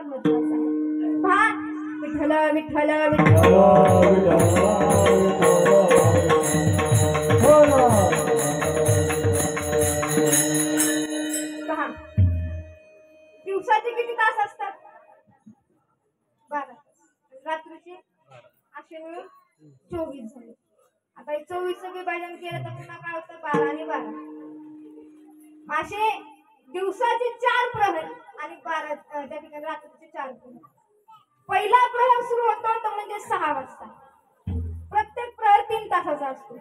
फार महत्वाचा आहे। पहा, विठ्ठल विठ्ठल विठ्ठल पहा, दिवसाचे किती तास असतात? 12। रात्रीचे असे मिळून 24 झाले। आता 24 विभाजन केलं तर पुन्हा काय होतं? 12 आणि 12 असे दिवसाचे 4 प्रहर आणि 12 त्या ठिकाणी रात्रीचे 4 प्रहर। पहिला प्रहर सुरू होतो तो म्हणजे 6 वाजता। प्रत्येक प्रहर 3 तासाचा असतो।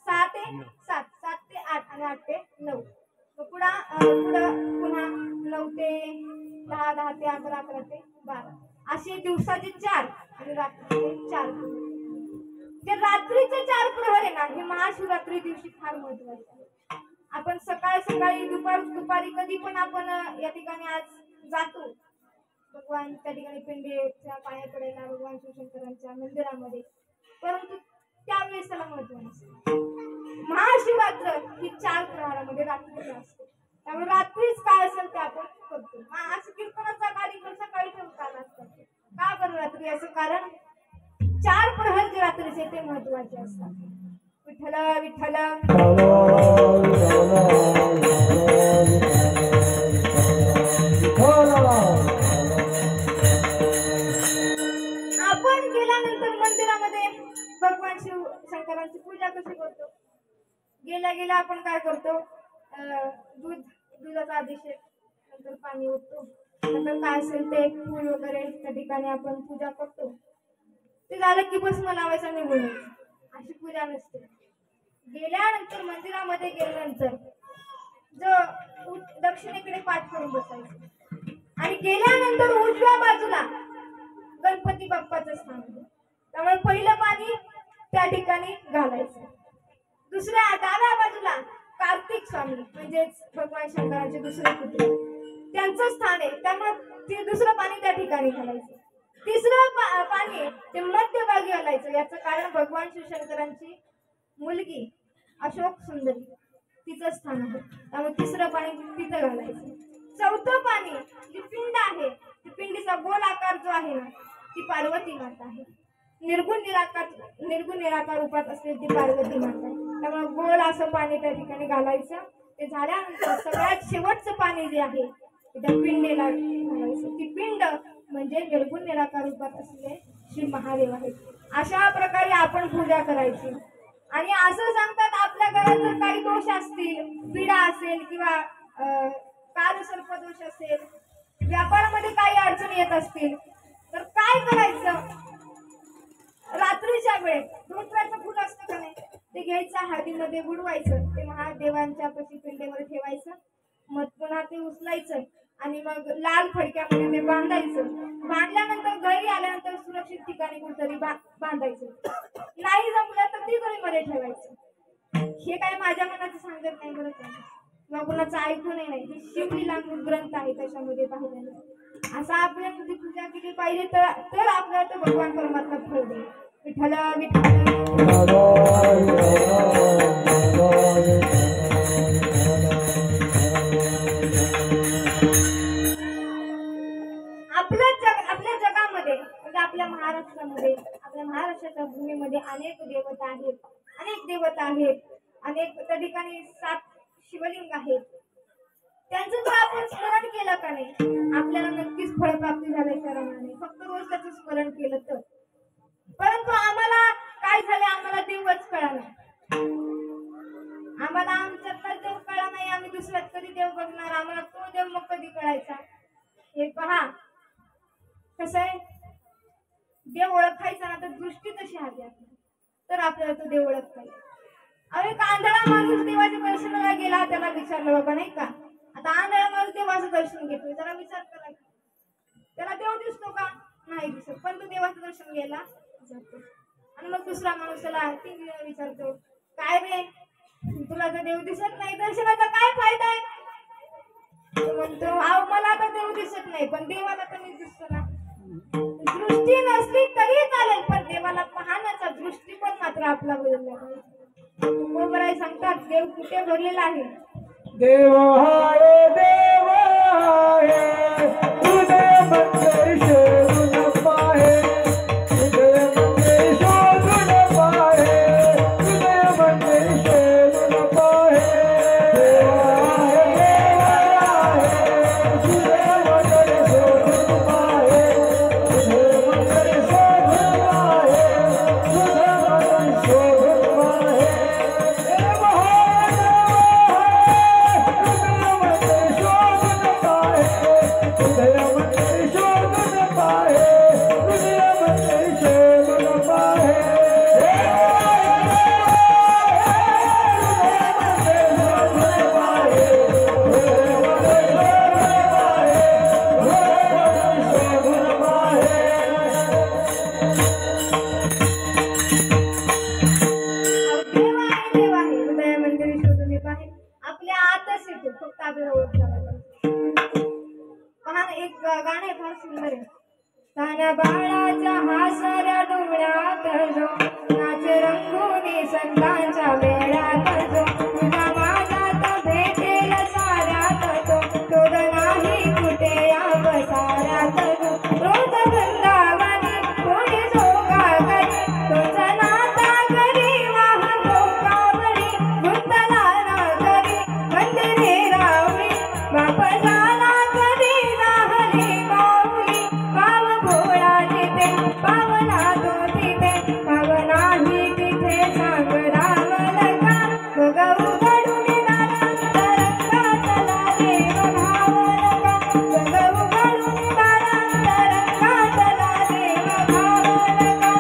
6 ते 7, 7 ते 8 आणि 8 ते 9। पुन्हा 9 ते 10, 10 ते 11, 11 ते 12 असे दिवसाचे 4 आणि रात्रीचे 4 प्रहर। जे रात्रीचे 4 प्रहर आहे ना, हे महाशिवरात्री दिवशी फार महत्वाचे आहे। आपण सकाळी दुपारी कधी पण आपण या ठिकाणी आज जातो भगवान त्या ठिकाणी पिंडीच्या पाया पडायला भगवान शिवशंकरांच्या मंदिरामध्ये, परंतु त्यावेळेस त्याला महत्व नसते। महाशिवरात्र ही 4 प्रहरामध्ये रात्रीची असते, त्यामुळे रात्रीच काय असेल ते आपण करतो। आज कीर्तनाचा कार्यक्रम सकाळी ठेवता असतात, का बरं रात्री? असं कारण 4 प्रहर जे रात्रीचे ते महत्वाचे असतात। विठ्ठल विठ्ठल आपण गेल्यानंतर मंदिरामध्ये भगवान शिव शंकरांची पूजा कशी करतो? गेल्या आपण काय करतो? दुधाचा अभिषेक, नंतर पाणी ओततो, नंतर काय असेल ते फूल वगैरे त्या ठिकाणी आपण पूजा करतो। ते झालं की भस्म लावायचा निघून अशी पूजा नसते। गेल्यानंतर मंदिरामध्ये गेल्यानंतर जो दक्षिणेकडे पाठ करून बसायचं आणि गेल्यानंतर उजव्या बाजूला गणपती बाप्पाचं स्थान आहे, त्यामुळे पहिलं पाणी त्या ठिकाणी घालायचं। दुसऱ्या डाव्या बाजूला कार्तिक स्वामी म्हणजेच भगवान शंकराचे दुसरे पुत्र त्यांचं स्थान आहे, त्यामुळे ते दुसरं पाणी त्या ठिकाणी घालायचं। तिसरं पाणी ते मध्यभागी घालायचं। याचं कारण भगवान शिवशंकरांची मुलगी अशोक सुंदरी तिचं स्थान आहे, त्यामुळे तिसरं पाणी तिथं घालायचं। चौथं पाणी जी पिंड आहे, ती पिंडीचा गोल आकार जो आहे ना, ती पार्वती माता आहे। निर्गुण निराकार रूपात असलेली ती पार्वती माता आहे, त्यामुळे गोल असं पाणी त्या ठिकाणी घालायचं। ते झाल्यानंतर सगळ्यात शेवटचं पाणी जे आहे त्या पिंडीला घालायचं। ती पिंड म्हणजे निर्गुण निराकार रूपात असलेले श्री महादेव आहेत। अशा प्रकारे आपण पूजा करायची। आणि असं सांगतात आपल्या घरात जर काही दोष असतील, पीडा असेल किंवा कालसर्पदोष असेल, व्यापारामध्ये काही अडचणी येत असतील तर काय करायचं? रात्रीच्या वेळेत धोत्राचं फुल असतं का नाही, ते घ्यायचं, हळदीमध्ये बुडवायचं, ते महादेवांच्या पशी पिंडीमध्ये ठेवायचं, मग पुन्हा ते उचलायचं आणि मग लाल फडक्यामध्ये ते बांधायचं। बांधल्यानंतर घरी आल्यानंतर सुरक्षित ठिकाणी कुठेतरी बांधायचं, नाही जमलं तर तिजोरीमध्ये ठेवायचं। हे काय माझ्या मनाचं सांगत नाही बरं का, किंवा कुणाचं ऐकून नाही, हे शिवलीला ग्रंथ आहे, त्याच्यामध्ये पाहिलं असं आपल्या तुझी पूजा केली पाहिजे तर आपल्याला तो भगवान परमात्मा फळ देईल। विठ्ठल विठ्ठल आपल्या जगामध्ये म्हणजे आपल्या महाराष्ट्रामध्ये, आपल्या महाराष्ट्राच्या भूमीमध्ये अनेक देवता आहेत, अनेक त्या ठिकाणी 7 शिवलिंग आहेत। त्यांचं जर आपण स्मरण केलं का नाही, आपल्याला नक्कीच फळप्राप्ती झाल्याशिवाय राहणार नाही, फक्त रोज त्याचं स्मरण केलं तर। परंतु आम्हाला काय झालं, आम्हाला देवच कळला नाही, आम्हाला आमच्यातला देव कळला नाही, आम्ही दुसऱ्यात कधी देव बघणार, आम्हाला तो देव मग कधी कळायचा? हे पहा कसं आहे, देव ओळखायचा ना तर दृष्टी तशी हवी तर आपल्याला तो देव ओळखता येईल। अरे आंधळा माणूस देवाच्या दर्शनाला गेला, त्याला विचारलं बाबा नाही का, आता आंधळा माणूस देवाचं दर्शन घेतोय, जरा विचार करा, त्याला देव दिसतो का? नाही दिसत, पण तो देवाचं दर्शन घ्यायला जातो। आणि मग दुसरा माणूस त्याला विचारतो, काय रे तुला तर देव दिसत नाही, दर्शनाचा काय फायदा आहे? तो म्हणतो, अहो मला आता देव दिसत नाही, पण देवाला तर मी दिसतो ना। दृष्टी नसली तरी चालेल, पण देवाला पाहण्याचा दृष्टिकोन मात्र आपला बदलला पाहिजे। तुकोबराय सांगतात, देव कुठे भरलेला आहे? देव हाय तुझे मंदिर हृदयामध्ये शोधून पाहे हृदयामध्ये शोधून पाहे आपल्या आतच येतो फक्त आपल्याला ओळखायला पहा एक गाणं आहे फार सुंदर आहे तान्या बाळाच्या हासऱ्या डोळ्यात जो नाच रंगोनी संतांच्या वेळात जो तुझा माझ्यात भेटेल साऱ्यात तो शोध नाही कुठे या साऱ्यात जो रोज वृंदावनी कोणी जोगा करी तुझा नाता करी वाहतो कावरी गुंतला ना करी मंदिरे रावळी बाप झाला करी राहली माऊली पाव भोळा तिथे पावला तो तिथे पाव नाही तिथे सांग रावल का बघ उघडून तरंगातला देव भावल का बघ उघडून तरंगातला देव भावल का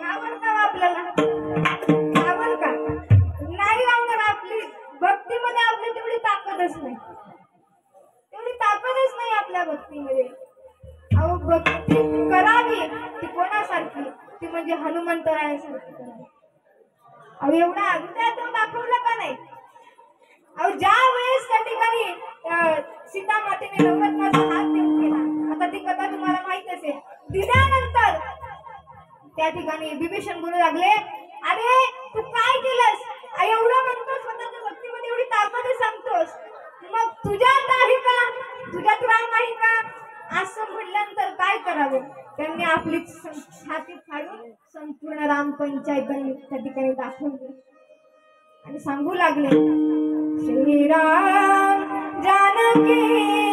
गावल का आपल्याला गावल का नाही गावणार आपली भक्तीमध्ये आपली तेवढी ताकदच नाही तेवढी ताकदच नाही आपल्या भक्तीमध्ये अहो भक्ती करावी ती कोणासारखी ती म्हणजे हनुमंतरायासारखी करावी अहो एवढा हृदयात दाखवलं का नाही अहो ज्या वेळेस त्या ठिकाणी सीता मातेने नवरत्नाचा हात देऊन केला आता ती कथा तुम्हाला माहित असेल दिल्यानंतर त्या ठिकाणी विभीषण बोलू लागले अरे तू काय केलंस एवढं म्हणतोस स्वतःच्या भक्तीमध्ये एवढी ताकद सांगतोस मग तुझ्यात आहे का तुझ्यात राम आहे का असं म्हटल्यानंतर काय करावं त्यांनी आपली छाती फाडून संपूर्ण राम पंचायत त्या ठिकाणी दाखवली आणि सांगू लागले श्रीराम जानकी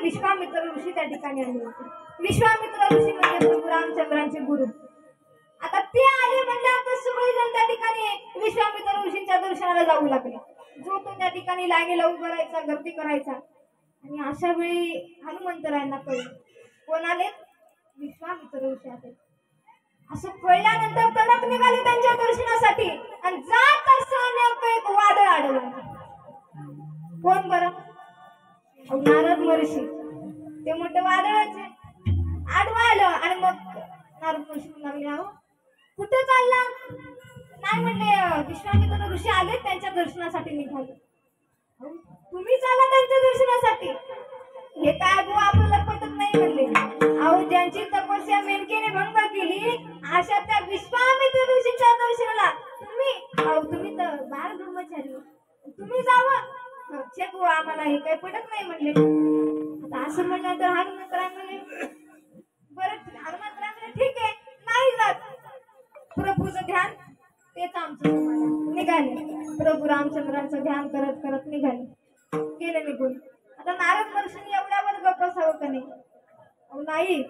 विश्वामित्र ऋषी त्या ठिकाणी आले होते विश्वामित्र ऋषी म्हणजे प्रभू रामचंद्रांचे गुरु आता ते आले म्हणजे सगळेजण त्या ठिकाणी विश्वामित्र ऋषींच्या दर्शनाला जाऊ लागले जो तो त्या ठिकाणी लाईनीला उभा राहायचा गर्दी करायचा आणि अशा वेळी हनुमंतरायांना कळलं कोण आले विश्वामित्र ऋषी आले असं कळल्यानंतर तडक निघाले त्यांच्या दर्शनासाठी आणि जात असताना एक वादळ आढळलं कोण बरं नारद महर्षी ते मोठं वादळच आडवा आलं आणि मग नारद महर्षी लागले अहो कुठं चालला नाही म्हणले विश्वामित्र ऋषी आले त्यांच्या दर्शनासाठी निघाले तुम्ही चाला त्यांच्या दर्शनासाठी हे काय बुवा आपल्याला पटत नाही म्हणले अहो ज्यांची तपस्या मेनकेने भंग केली अशा त्या विश्वामित्र ऋषीच्या दर्शनाला तुम्ही तर बाळ ब्रह्मचारी तुम्ही जावं बुवा आम्हाला हे काही पटत नाही म्हणले आता असं म्हणलं तर हनुमंतराय म्हणले बरं हनुमंतराय म्हणले ठीक आहे नाही जात प्रभूचं ध्यान तेच आमचं समाधान निघाले प्रभू रामचंद्रांचं ध्यान करत करत निघाले गेले निघून आता नारद महर्षींनी एवढ्यावर गप्प असावं का नाही नाही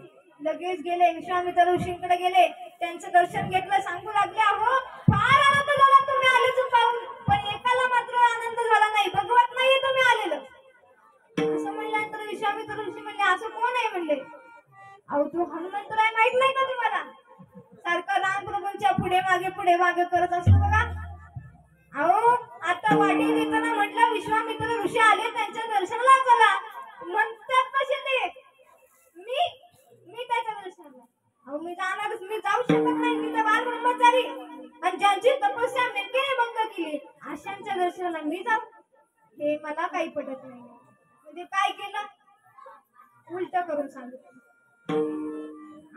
लगेच गेले विश्वामित्र ऋषींकडे गेले, त्यांचं दर्शन घेतलं, सांगू लागले अहो फार आनंद झाला तुम्ही आलेच पाहून, पण एकाला मात्र आनंद झाला नाही, भगवत नाही तुम्ही आलेलं. असं म्हणल्यानंतर विश्वामित्र ऋषी म्हणले असं कोण आहे म्हणले. अहो तू हनुमंतराय माहित नाही का तुम्हाला, सारखा रामप्रभूंच्या पुढे मागे करत असतो बघा. अहो आता वाटेत येताना म्हटलं विश्वामित्र ऋषी आले त्यांच्या दर्शनाला चला, म्हणतात कसे ते मी त्याच्या दर्शनाला. अहो मी जाणारच, मी जाऊ शकत नाही, मी तर बाल ब्रह्मचारी आणि ज्यांची तपस्या मेघेने भंग केली अशांच्या दर्शनाला मी जाऊ, हे मला काही पटत नाही. म्हणजे काय केलं, उलट करून सांगितलं.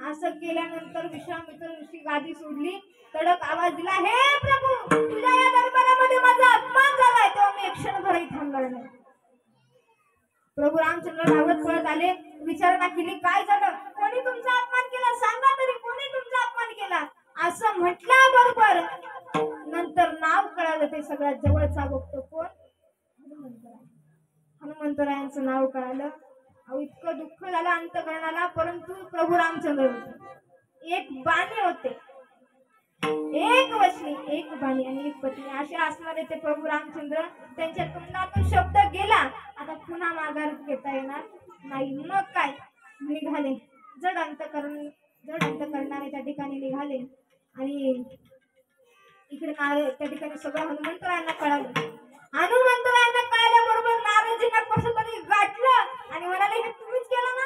असं केल्यानंतर विश्वामित्र ऋषी गादी सोडली, कडक आवाज दिला, हे प्रभू तुझ्या या दरबारामध्ये माझा अपमान झालाय, तेव्हा मी एक क्षणभरही थांबणार नाही. प्रभू रामचंद्र धावत पळत आले, विचारणा केली काय झालं, कोणी तुमचा अपमान केला, सांगा तरी कोणी तुमचा अपमान केला. असं म्हटल्याबरोबर नंतर नाव कळालं, ते सगळ्यात जवळचा भक्त कोण, हनुमंतराय. हनुमंतरायांचं नाव कळालं. अहो इतकं दुःख झालं अंतकरणाला, परंतु प्रभू रामचंद्र होते, एक बाणी होते, एक वचनी, एक बाणी आणि एक पत्नी असे असणारे ते प्रभू रामचंद्र. त्यांच्या तोंडातून शब्द गेला, आता पुन्हा माघार घेता येणार नाही. मग काय निघाले, जड अंतकरणाने त्या ठिकाणी निघाले आणि इकडे त्या ठिकाणी सगळं हनुमंतरायांना कळालं. हनुमंतरायांना कळल्याबरोबर नारदजींना कसं तरी गाठलं आणि म्हणाले हे तुम्हीच केलं ना,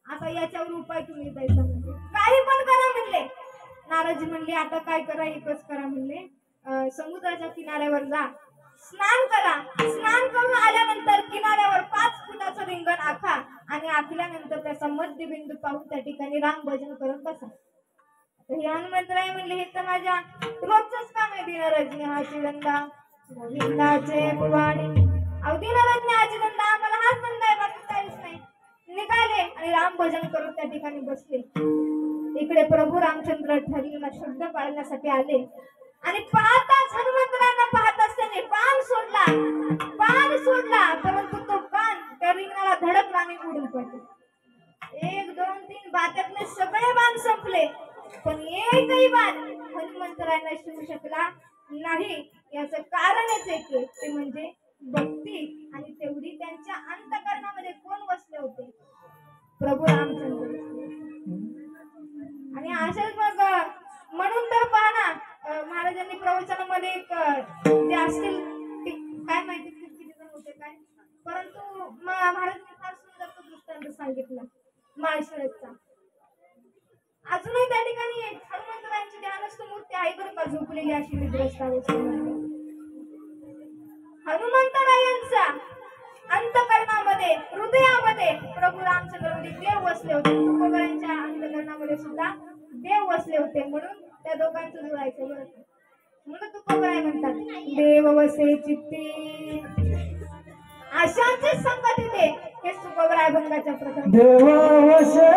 आता याच्यावर उपाय तुम्ही द्यायचा, म्हणजे काही पण करा म्हणले. नारदजी म्हणले आता काय करा, एकच करा म्हणले, समुद्राच्या किनाऱ्यावर जा, स्नान करा, स्नान करून आल्यानंतर किनाऱ्यावर 5 फुटाचं रिंगण आखा आणि आखल्यानंतर त्याचा मध्यबिंदू पाहून त्या ठिकाणी राम भजन करत बसा. हे हनुमंतराय म्हणले हे तर माझ्या रोजच काम आहे, दिनरजनी हाची धंदा गोविंदाचे पुवाडे. अहो दिनरजनी हाची धंदा आम्हाला हाच धंदा आहे, बाकी काहीच नाही. निघाले आणि राम भजन करून त्या ठिकाणी बसले. इकडे प्रभू रामचंद्र ठरलेला शब्द पाळण्यासाठी आले आणि पाहताच हनुमंतरायांना पाहत असताना बाण सोडला, परंतु तो बाण त्या रिंगणाला धडकला आणि उडून पडले. 1 2 3 बात्यातले सगळे बाण संपले, पण एकही बाण हनुमंतरायांना शिवू शकला नाही. याचं कारणच एक आहे, ते म्हणजे भक्ती, आणि तेवढी त्यांच्या अंतःकरणामध्ये कोण बसले होते, प्रभू रामचंद्र. आणि असेच मग म्हणून तर पहा ना, महाराजांनी प्रवचनामध्ये एक जे असतील काय माहिती किती जण होते काय, परंतु महाराजांनी फार सुंदर तो दृष्टांत सांगितला माळशिरसचा. अजूनही त्या ठिकाणी हनुमंतरायांची ध्यानस्थ मूर्ती आहे बरं का, झोपलेली अशी निद्रस्त अवस्थेमध्ये. हनुमंतरायांचा अंतःकरणामध्ये, हृदयामध्ये प्रभू रामचंद्रामध्ये देव वसले होते, तुकोबरायांच्या अंतःकरणामध्ये सुद्धा देव वसले होते. म्हणून त्या दोघांचं जुळायचं बरं. म्हणून तुकोबराय म्हणतात देव वसे चित्ती, अशांचे संगत येते. हे तुकोबराय भंगाच्या प्रकार देव वसे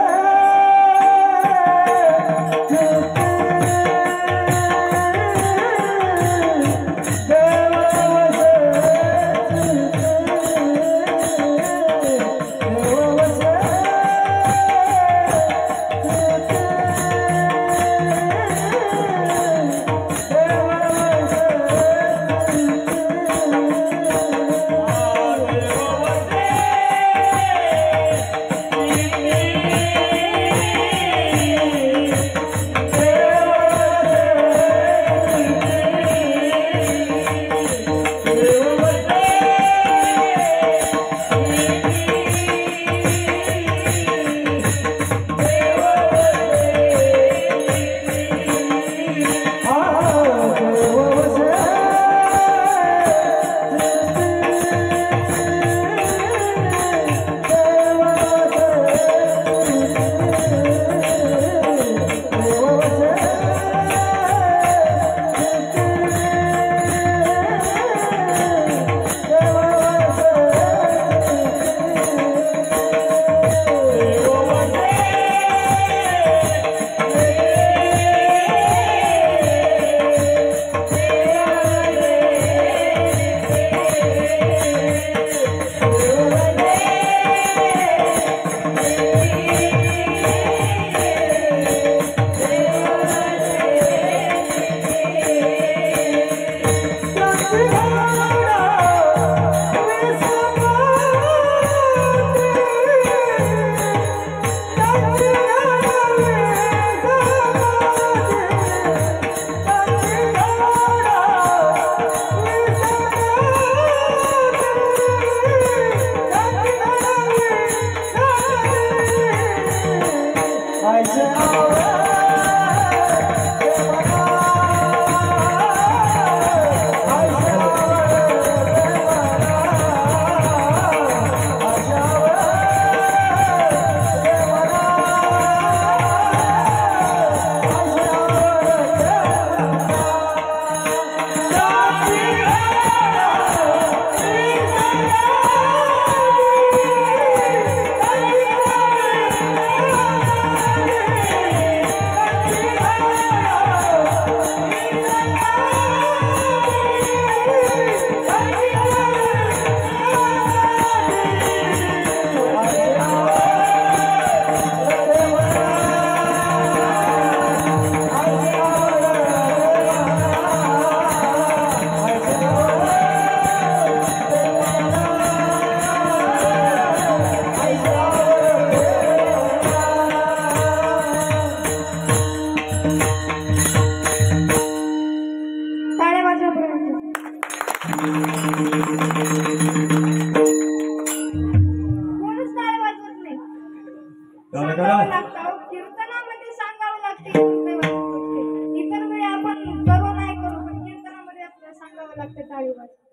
सांगावं लागतं कीर्तनामध्ये सांगावं लागते देवाची गोष्ट. इतर वेळी आपण करू नाही करू पण कीर्तनामध्ये आपल्याला सांगावं लागतं टाळी वाजवून.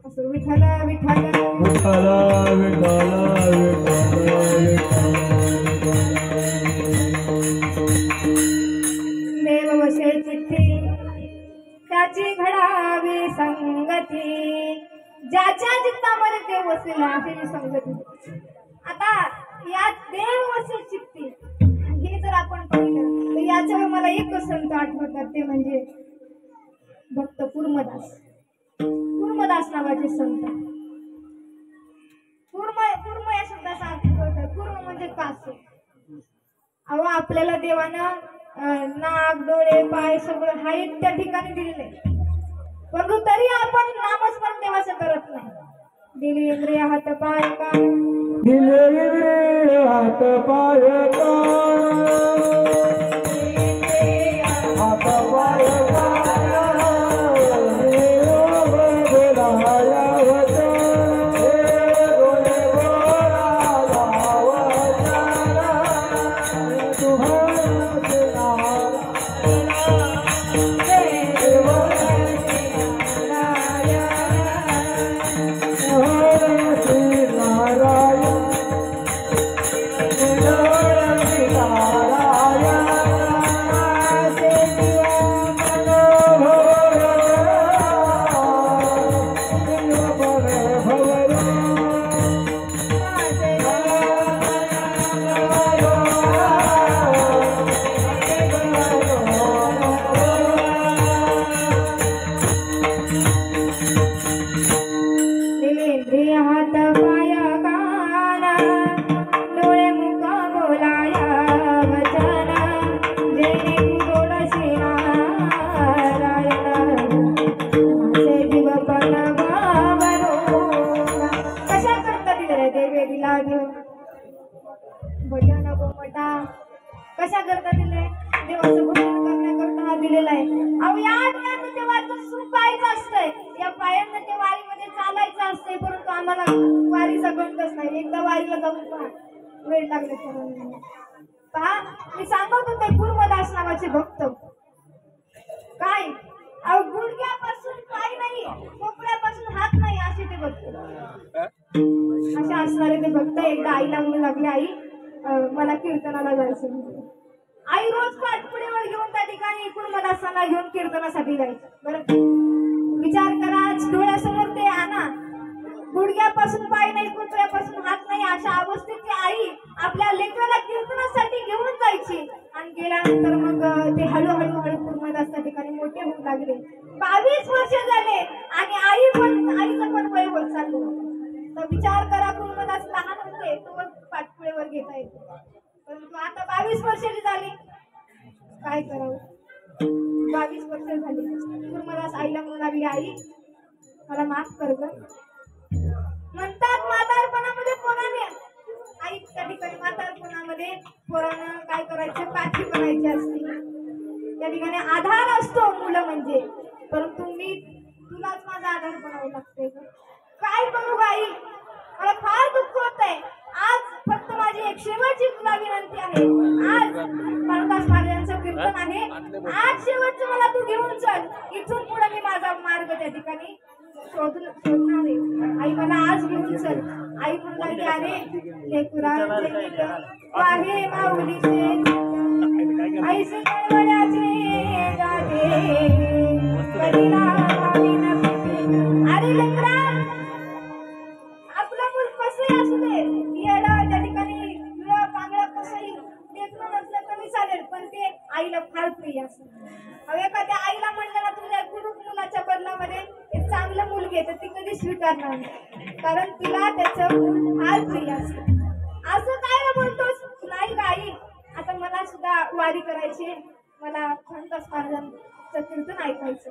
असं विठ्ठल विठ्ठल विठ्ठल देव वसे चित्ती त्याची घडावी संगती ज्याच्या चित्तामध्ये देव वसलेला आहे संगती. आता या देव वसे चित्ती हे जर आपण पाहिलं तर याच्यावर मला एक संत आठवतात ते म्हणजे भक्त कुर्मदास. कुर्मदास नावाचे संत. कुर्म या शब्दाचा अर्थ होता कुर्म म्हणजे कासव. अहो आपल्याला देवानं नाक डोळे पाय सगळं हाय त्या ठिकाणी दिलेले परंतु तरी आपण नामस्मरण देवाचं करत नाही. दिली इंद्रिय हात पाय कान दिले इंद्रिय हात पाय कान हात पाय भजन गोमटा कशा करता दिले देवाचं भजन करण्याकरता दिलेला आहे. अहो या आज्ञानं ते वारीचं सुख पाहायचं असतंय. या पायांना ते वारीमध्ये चालायचं असतंय परंतु आम्हाला वारीचा गंधच नाही. एकदा वारीला जाऊन पहा वेळ लागले पहा. मी सांगत होते कुर्मदास नावाचे भक्त काय अहो गुडघ्यापासून पाय नाही कोपऱ्यापासून हात नाही असे ते भक्त. असे असणारे ते भक्त एकदा आईला म्हणू लागले आई मला कीर्तनाला जायचं. आई रोज पाठपुडेवर घेऊन त्या ठिकाणी कुर्मदासांना घेऊन कीर्तनासाठी जायचं. बरं विचार करा डोळ्यासमोर ते आणा गुडघ्यापासून पाय नाही कोपऱ्यापासून हात नाही अशा अवस्थेत ती आई आपल्या लेकराला कीर्तनासाठी घेऊन जायची. आणि गेल्यानंतर मग ते हळूहळू कुर्मदास त्या ठिकाणी मोठे होऊ लागले. 22 वर्ष झाले आणि आईचं पण वय होत चाललं. तर विचार करा कुर्मदास लहान होते तो पाठपुळेवर घेता येतो परंतु आता 22 वर्षाची झाली काय करावं. 22 वर्ष झाली. कुर्मदास आईला म्हणू लागली आई मला माफ कर ग. म्हणतात म्हातारपणामध्ये पोराने आई त्या ठिकाणी म्हातारपणामध्ये पोरानं काय करायचं काठी करायची असते. त्या ठिकाणी आधार असतो मुलं म्हणजे परंतु मी तुलाच माझा आधार बनावं लागते. काय करू आई मला फार दुःख होत आहे. आज फक्त माझी एक शेवटची तुला विनंती आहे. आज मारुदास महाराजांचं कीर्तन आहे. आज शेवटचं मला तू घेऊन चल. इथून पुढे मी माझा मार्ग त्या ठिकाणी शोधणार आहे. आई मला आज घेऊन चल. आई म्हणू लागली अरे लेकरा आहे माऊलीचे आईचे कळवळ्याचे गाणे कधीला भावी नसते. अरे लेकरा आपलं मूल कसंही असू दे येडं त्या ठिकाणी तुला चांगलं कसंही लेकरं नसलं तरी चालेल पण ते आईला फार प्रिय असतं. एखाद्या आईला म्हणलं ना तुझ्या कुरूप मुलाच्या बदलामध्ये एक चांगलं मूल घे तर ती कधी स्वीकारणार नाही कारण तिला त्याचं मूल फार प्रिय असतं. असं काय ना बोलतोस नाही का आई. आता मला सुद्धा वारी करायची. मला मारुदास महाराजांचं कीर्तन ऐकायचं.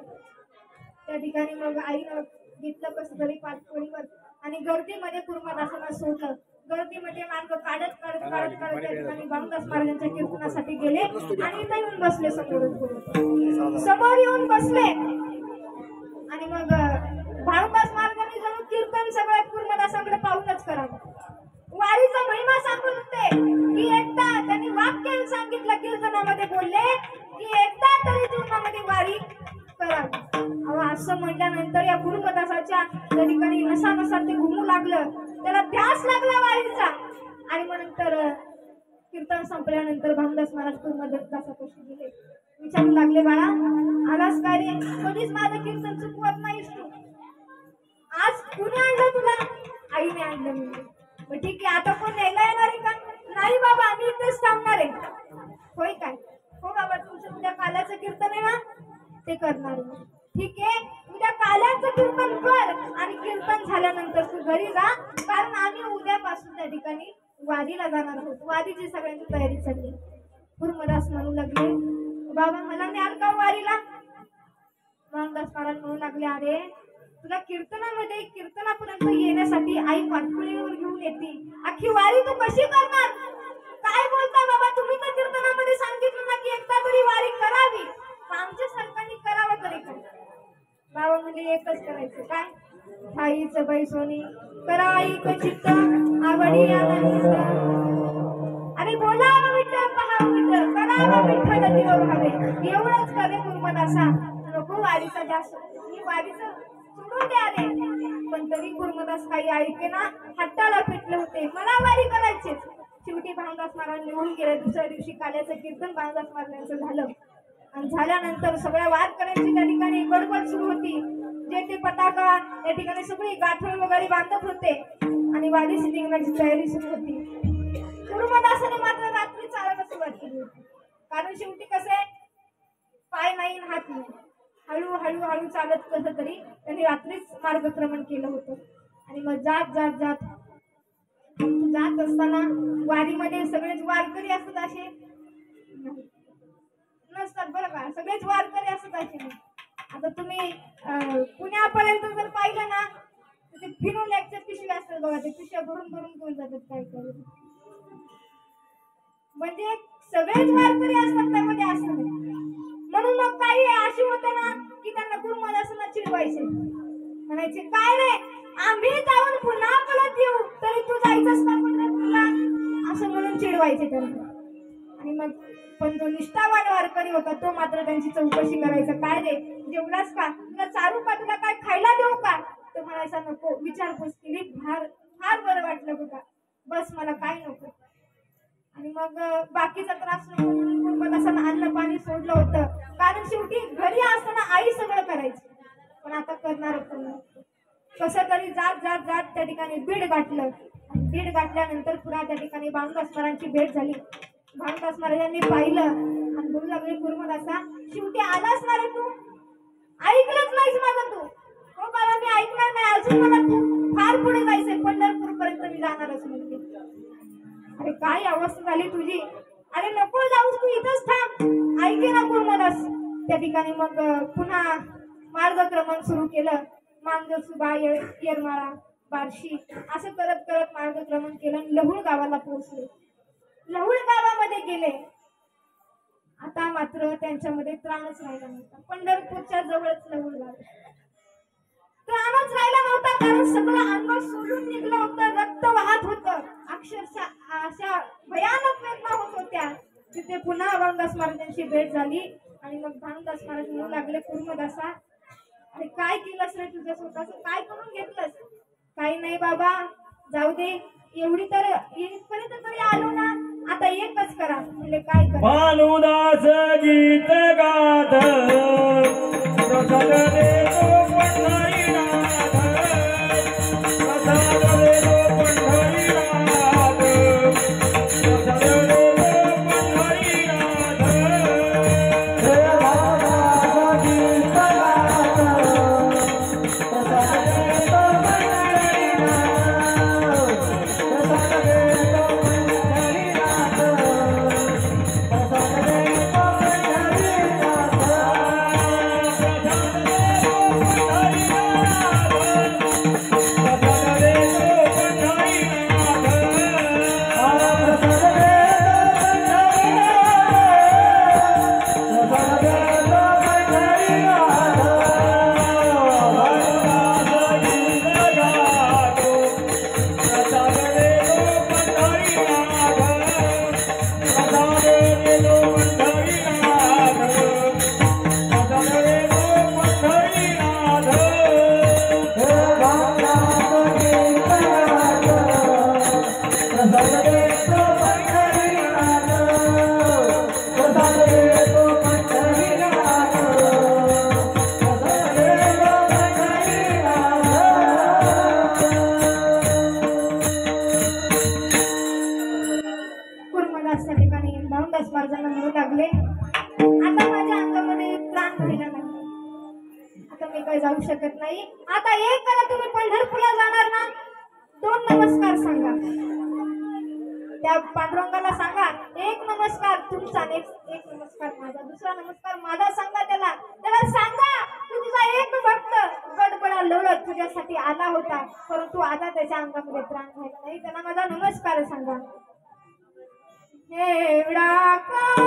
त्या ठिकाणी मग आईनं घेतलं कसं तरी पाठवणीवर आणि गर्दीमध्ये कुर्मदासांना सोडलं. गर्दीमध्ये मार्ग काढत काढत काढत काढत त्या ठिकाणी मारुदास महाराजांच्या कीर्तनासाठी गेले आणि इथं येऊन बसले. समोर येऊन बसले आणि मग मारुदास महाराजांनी जणू कीर्तन सगळ्या कुर्मदासांकडे पाहूनच करावं. वारीचा महिमा सांगत होते की एकदा त्यांनी वाक्य सांगितलं कीर्तनामध्ये बोलले की एकदा तरी जीवनामध्ये वारी करावी. असं म्हटल्यानंतर या गुरुपदासाच्या त्या ठिकाणी नसा नसा ते घुमू लागलं. त्याला ध्यास लागला वारीचा आणि मग नंतर कीर्तन संपल्यानंतर भामदास महाराज गुरुपदासापाशी गेले. विचारू लागले बाळा आलास काय रे. कधीच माझं कीर्तन चुकवत नाहीस तू. आज कुणी आणलं तुला. आईने आणलं म्हणजे मग ठीक आहे. आता कोण न्यायला येणार आहे का. नाही बाबा मी इथेच थांबणार आहे. होय काय. हो बाबा तुमचं उद्या काल्याचं कीर्तन आहे ना ते करणार आहे. ठीक आहे उद्या काल्याचं कीर्तन कर आणि कीर्तन झाल्यानंतर तू घरी जा कारण आम्ही उद्यापासून त्या ठिकाणी वारीला जाणार आहोत. वारीची सगळ्यांची तयारी चालली. गुरुमदास म्हणू लागले बाबा मला न्याल का वारीला. रामदास महाराज म्हणू लागले अरे तुला कीर्तनामध्ये कीर्तनापर्यंत येण्यासाठी आई पाठपुळीवर घेऊन येते. अख्खी वारी तू कशी करणार. काय बोलता बाबा तुम्ही तर कीर्तनामध्ये सांगितलं ना की एकदा तरी वारी करावी. आमच्या सरकारने करावं तरी काय. बाबा म्हणजे एकच करायचं काय आईचं बाई सोनी करा ऐक चित्त आवडी आनंद. अरे बोला विठ्ठल पहा विठ्ठल करावा विठ्ठल जीव भावे. एवढंच करे गुरुमदासा. नको वारीचा जास्त मी वारीचं सोडून द्या रे. पण तरी गुरुमदास काही ऐके ना हट्टाला पेटले होते. मला वारी करायचीच. शेवटी भामदास महाराज निघून गेले. दुसऱ्या दिवशी काल्याचं कीर्तन भामदास महाराजांचं झालं आणि झाल्यानंतर सगळ्या वारकऱ्यांची त्या ठिकाणी गडबड सुरू होती. जे ते पताका त्या ठिकाणी सगळी गाठोड वगैरे बांधत होते आणि वारीची निघण्याची तयारी सुरू होती. गुरुमदासाने मात्र रात्री चालायला सुरुवात केली होती कारण शेवटी कसे पाय नाही हात नाही. हळू हळू हळू चालत कसं तरी त्यांनी रात्रीच मार्गक्रमण केलं होतं. आणि मग जात जात जात जात असताना वारीमध्ये सगळेच वारकरी असतात असे नसतात बरं का. सगळेच वारकरी असतात असे नाही. आता तुम्ही पुण्यापर्यंत जर पाहिलं ना तर ते फिनोलॅकच्या पिशव्या असतात बघा. ते पिशव्या भरून भरून घेऊन जातात काय काय. म्हणजे सगळेच वारकरी असतात त्यामध्ये असं नाही. म्हणून मग काही अशी होते ना की त्यांना गुरुमदासांना चिडवायचे. म्हणायचे काय रे आम्ही जाऊन पुन्हा परत येऊ तरी तू जायचंस का पंढरपूरला असं म्हणून चिडवायचे त्यांना. आणि मग पण जो निष्ठावान वारकरी होता तो मात्र त्यांची चौकशी करायचा. काय रे जेवलास का तुला चारू का तुला काय खायला देऊ का. तो म्हणायचा नको. विचारपूस केली फार फार बरं वाटलं बघा बस मला काय नको. आणि मग बाकीचा त्रास नको म्हणून गुरुमदासांना अन्न पाणी सोडलं होतं कारण शेवटी घरी असताना आई सगळं करायची पण आता करणार होतं. कसं तरी जात जात जात त्या ठिकाणी बीड गाठलं. बीड गाठल्यानंतर पुन्हा त्या ठिकाणी भामदास महाराजांची भेट झाली. भामदास महाराजांनी पाहिलं आणि बोलू लागले गुरुमदासा शेवटी आलाच ना रे तू. ऐकलंच नाहीस माझं तू. हो बाबा मी ऐकणार नाही. अजून मला तू फार पुढे जायचंय पंढरपूर पर्यंत मी जाणारच म्हणते. अरे काय अवस्था झाली तुझी. अरे नको जाऊस तू इथंच थांब. ऐके ना गुरुमदास. त्या ठिकाणी मग पुन्हा मार्गक्रमण सुरू केलं. मांगसुबा येरमाळा बार्शी असं करत करत मार्गक्रमण केलं. लहुळ गावाला पोहोचले. लहुळ गावामध्ये गेले. आता मात्र त्यांच्यामध्ये त्राणच राहिला नव्हता. पंढरपूरच्या जवळच लहुळ गाव. त्राणच राहिला नव्हता कारण सगळं अंग सोडून निघलं होतं. रक्त वाहत होतं. अक्षरशः अशा भयानक वेदना होत होत्या. तिथे पुन्हा भानुदास महाराजांची भेट झाली आणि मग भानुदास महाराज म्हणू लागले, कुर्मदासा अरे काय केलंस रे तुझ्या स्वतःच, काय करून घेतलंस? काही नाही बाबा, जाऊ दे, एवढी तर इथपर्यंत तरी आलो ना, आता एकच करा. म्हणजे काय करा? भानुदास गीत गात प्रसाद देतो पंढरीनाथ, प्रसाद देतो पंढरीनाथ, प्रसाद देतो पंढरीनाथ. हे भानुदास गीत गात प्रसाद देतो पंढरीनाथ, प्रसाद देतो पंढरीनाथ, प्रसाद देतो कुर्मदासच्या ठिकाणी भानुदास महाराजांना म्हणू लागले, आता माझ्या अंगामध्ये प्राण राहिला नाही, आता मी काही जाऊ शकत नाही. आता एक करा, तुम्ही पंढरपूरला जाणार ना, 2 नमस्कार सांगा. त्या पांडुरंगाला सांगा, एक नमस्कार तुमचा, एक नमस्कार माझा, दुसरा नमस्कार माझा सांगा. त्याला सांगा की तुझा एक भक्त गडबडा लढत तुझ्यासाठी आला होता, परंतु आता त्याच्या अंगामध्ये प्राण राहिला नाही. त्याला माझा नमस्कार सांगा. एवढा करा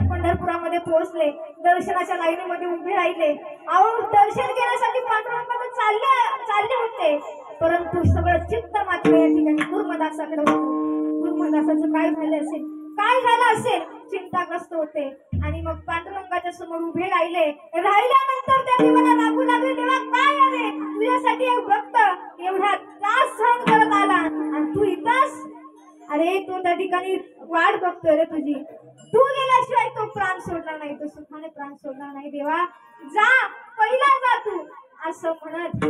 पंढरपुरामध्ये पोहोचले. दर्शनाच्या लाईनीमध्ये उभे राहिले. अहो, दर्शन घेण्यासाठी पांडुरंगाकडे चालले होते, परंतु सगळं चित्त मात्र या ठिकाणी कुर्मदासाकडे होतं. कुर्मदासाचं काय झालं असेल चिंताग्रस्त होते आणि मग पांडुरंगाच्या समोर उभे राहिल्यानंतर त्यांनी मला लागू लागले, तेव्हा काय आले तुझ्यासाठी एक भक्त एवढा त्रास सहन करत आला आणि तू इथंच, अरे तो त्या ठिकाणी वाट बघतोय रे तुझी, तू गेल्याशिवाय तो प्राण सोडणार नाही, तो सुखाने प्राण सोडणार नाही. देवा जा, पहिला जा तू, असं म्हणत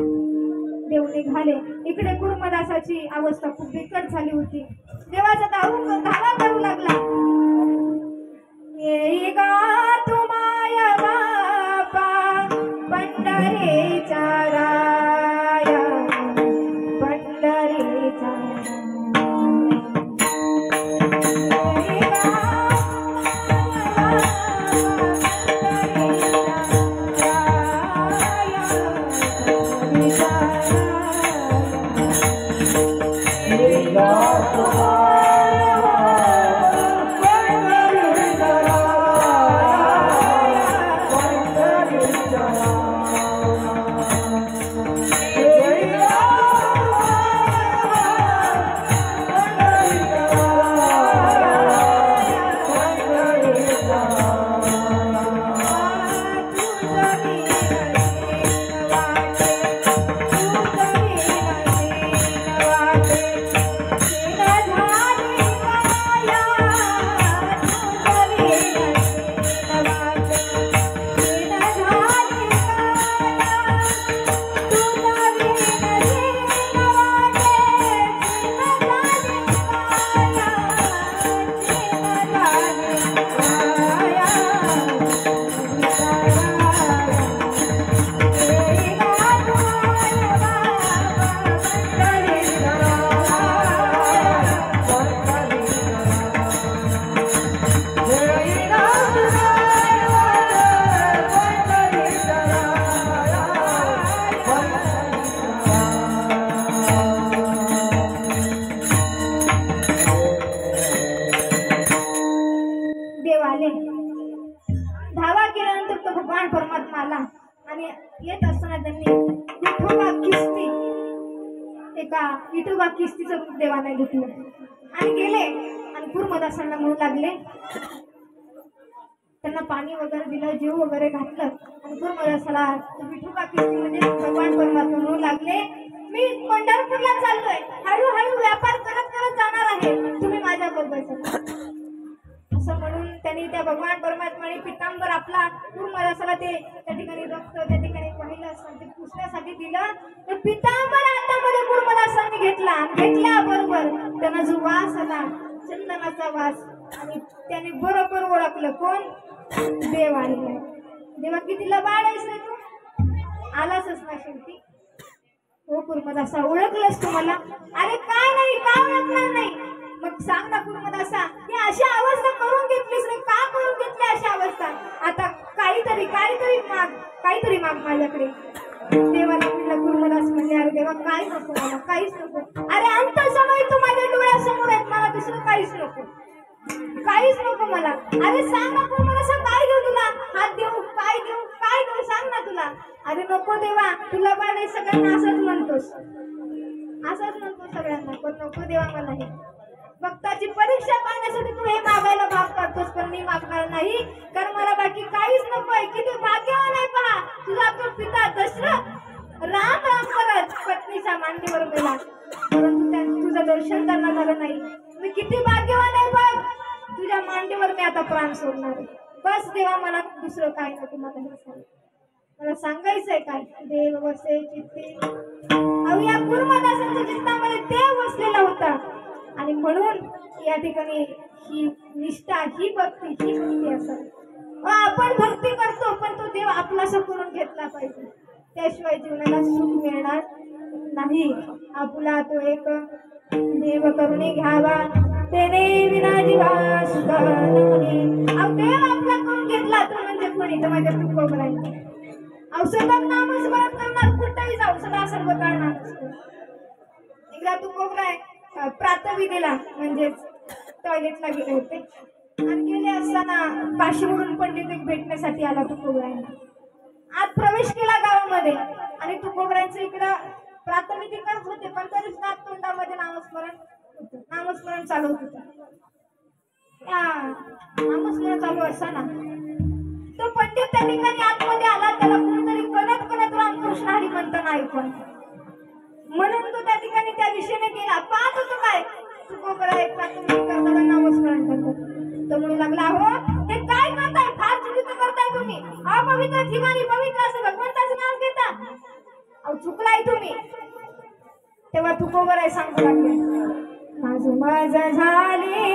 देव निघाले. इकडे कुर्मदासाची अवस्था खूप बिकट झाली होती. देवाचा धावा करू लागला, येई गा तुमाय बापा पंढरीचा राया, पंढरीचा राया. एका विठोबा किस्तीचं रूप देवाने घेतलं आणि गेले आणि कुर्मदासांना म्हणू लागले, त्यांना पाणी वगैरे दिलं, जीव वगैरे घातलं आणि कुर्मदासाला विठोबा किस्ती म्हणजे भगवान परमात्मा म्हणू लागले, मी पंढरपूरला चाललोय, हळूहळू व्यापार करत करत जाणार आहे, तुम्ही माझ्या बरोबर चला. असं म्हणून त्यांनी त्या भगवान परमात्माने पितांबर आपला कुर्मदासाला ते त्या ठिकाणी रक्त त्या ठिकाणी पाहिलं असं ते पुसण्यासाठी दिलं. तर पितांबर हातामध्ये कुर्मदासांनी घेतला, घेतल्याबरोबर त्यांना जो वास आला चंदनाचा वास आणि त्याने बरोबर ओळखलं कोण, देव आलेला. देवा किती लबाड आहेस रे तू, आलाच ना शेवटी. हो कुर्मदासा, ओळखलंस तुम्हाला? अरे काय नाही, का ओळखणार नाही? मग सांग ना कुर्मदासा, ही अशी अवस्था करून घेतलीस रे, का करून घेतली अशी अवस्था? आता काहीतरी माग माझ्याकडे. देवाला म्हणलं, कुर्मदास म्हणजे अरे देवा काय नको मला, काहीच नको. अरे अंत समय तू माझ्या डोळ्यासमोर आहेत, मला दुसरं काहीच नको, काहीच नको मला. अरे सांग ना कुर्मदासा, काय देऊ तुला? हात देऊ, काय देऊ, काय देऊ, सांग ना तुला. अरे नको देवा, तुला बाळे सगळ्यांना असंच म्हणतोस सगळ्यांना, पण नको देवा मला हे. भक्ताची परीक्षा पाहण्यासाठी तू हे मागायला भाग पाडतोस, पण मी मागणार नाही, कारण मला बाकी काहीच नकोय. किती भाग्यवान आहे पहा, तुझा तो पिता दशरथ राम राम करत पत्नीच्या मांडीवर गेला, परंतु तुझं दर्शन त्यांना झालं नाही. मी किती भाग्यवान आहे बघ, तुझ्या मांडीवर मी आता प्राण सोडणार आहे. बस देवा, मला दुसरं काय नको, मला हे सांग, मला सांगायचंय काय. देव वसे चित्ते, अहो या कुर्मदासांच्या चित्तामध्ये देव वसलेला होता आणि म्हणून या ठिकाणी ही निष्ठा, ही भक्ती असत. आपण भक्ती करतो, पण तो देव आपलासा करून घेतला पाहिजे, त्याशिवाय जीवनाला सुख मिळणार नाही. आपला तो एक देव करुणी घ्यावा, तेने विना जीवा सुख नाही. देव आपला करून घेतला तो म्हणजे कोणी, तर माझ्या तुकोबराय. औषधात नामस्मरण करणार, कुठेही जाऊ सदा सर्व काळ नामस्मरण. एकदा तुकोबराय प्रातविधीला म्हणजेच टॉयलेटला गेले होते आणि गेले असताना काशीवरून पंडित एक भेटण्यासाठी आला तुकोबरायांना. आत प्रवेश केला गावामध्ये आणि तुकोबरायांचं इकडं प्रातविधी करत होते, पण तरीच नाक तोंडामध्ये नामस्मरण चालू होतं. नामस्मरण चालू असताना तो पंडित त्या ठिकाणी आतमध्ये आला, त्याला कोणीतरी कणत रामकृष्ण हरी म्हणताना ऐकून, म्हणून तो त्या ठिकाणी त्या दिशेने गेला. पाहत होतो काय तुकोबराय प्रातविधी करताना नामस्मरण करतात. तो म्हणू लागला, हो हे काय करताय, फार चुकीचं करताय तुम्ही, अपवित्र ठिकाणी पवित्र असं भगवंताचं नाव घेता, अहो चुकलाय तुम्ही. तेव्हा तुकोबराय सांगू लागले, माझं झाले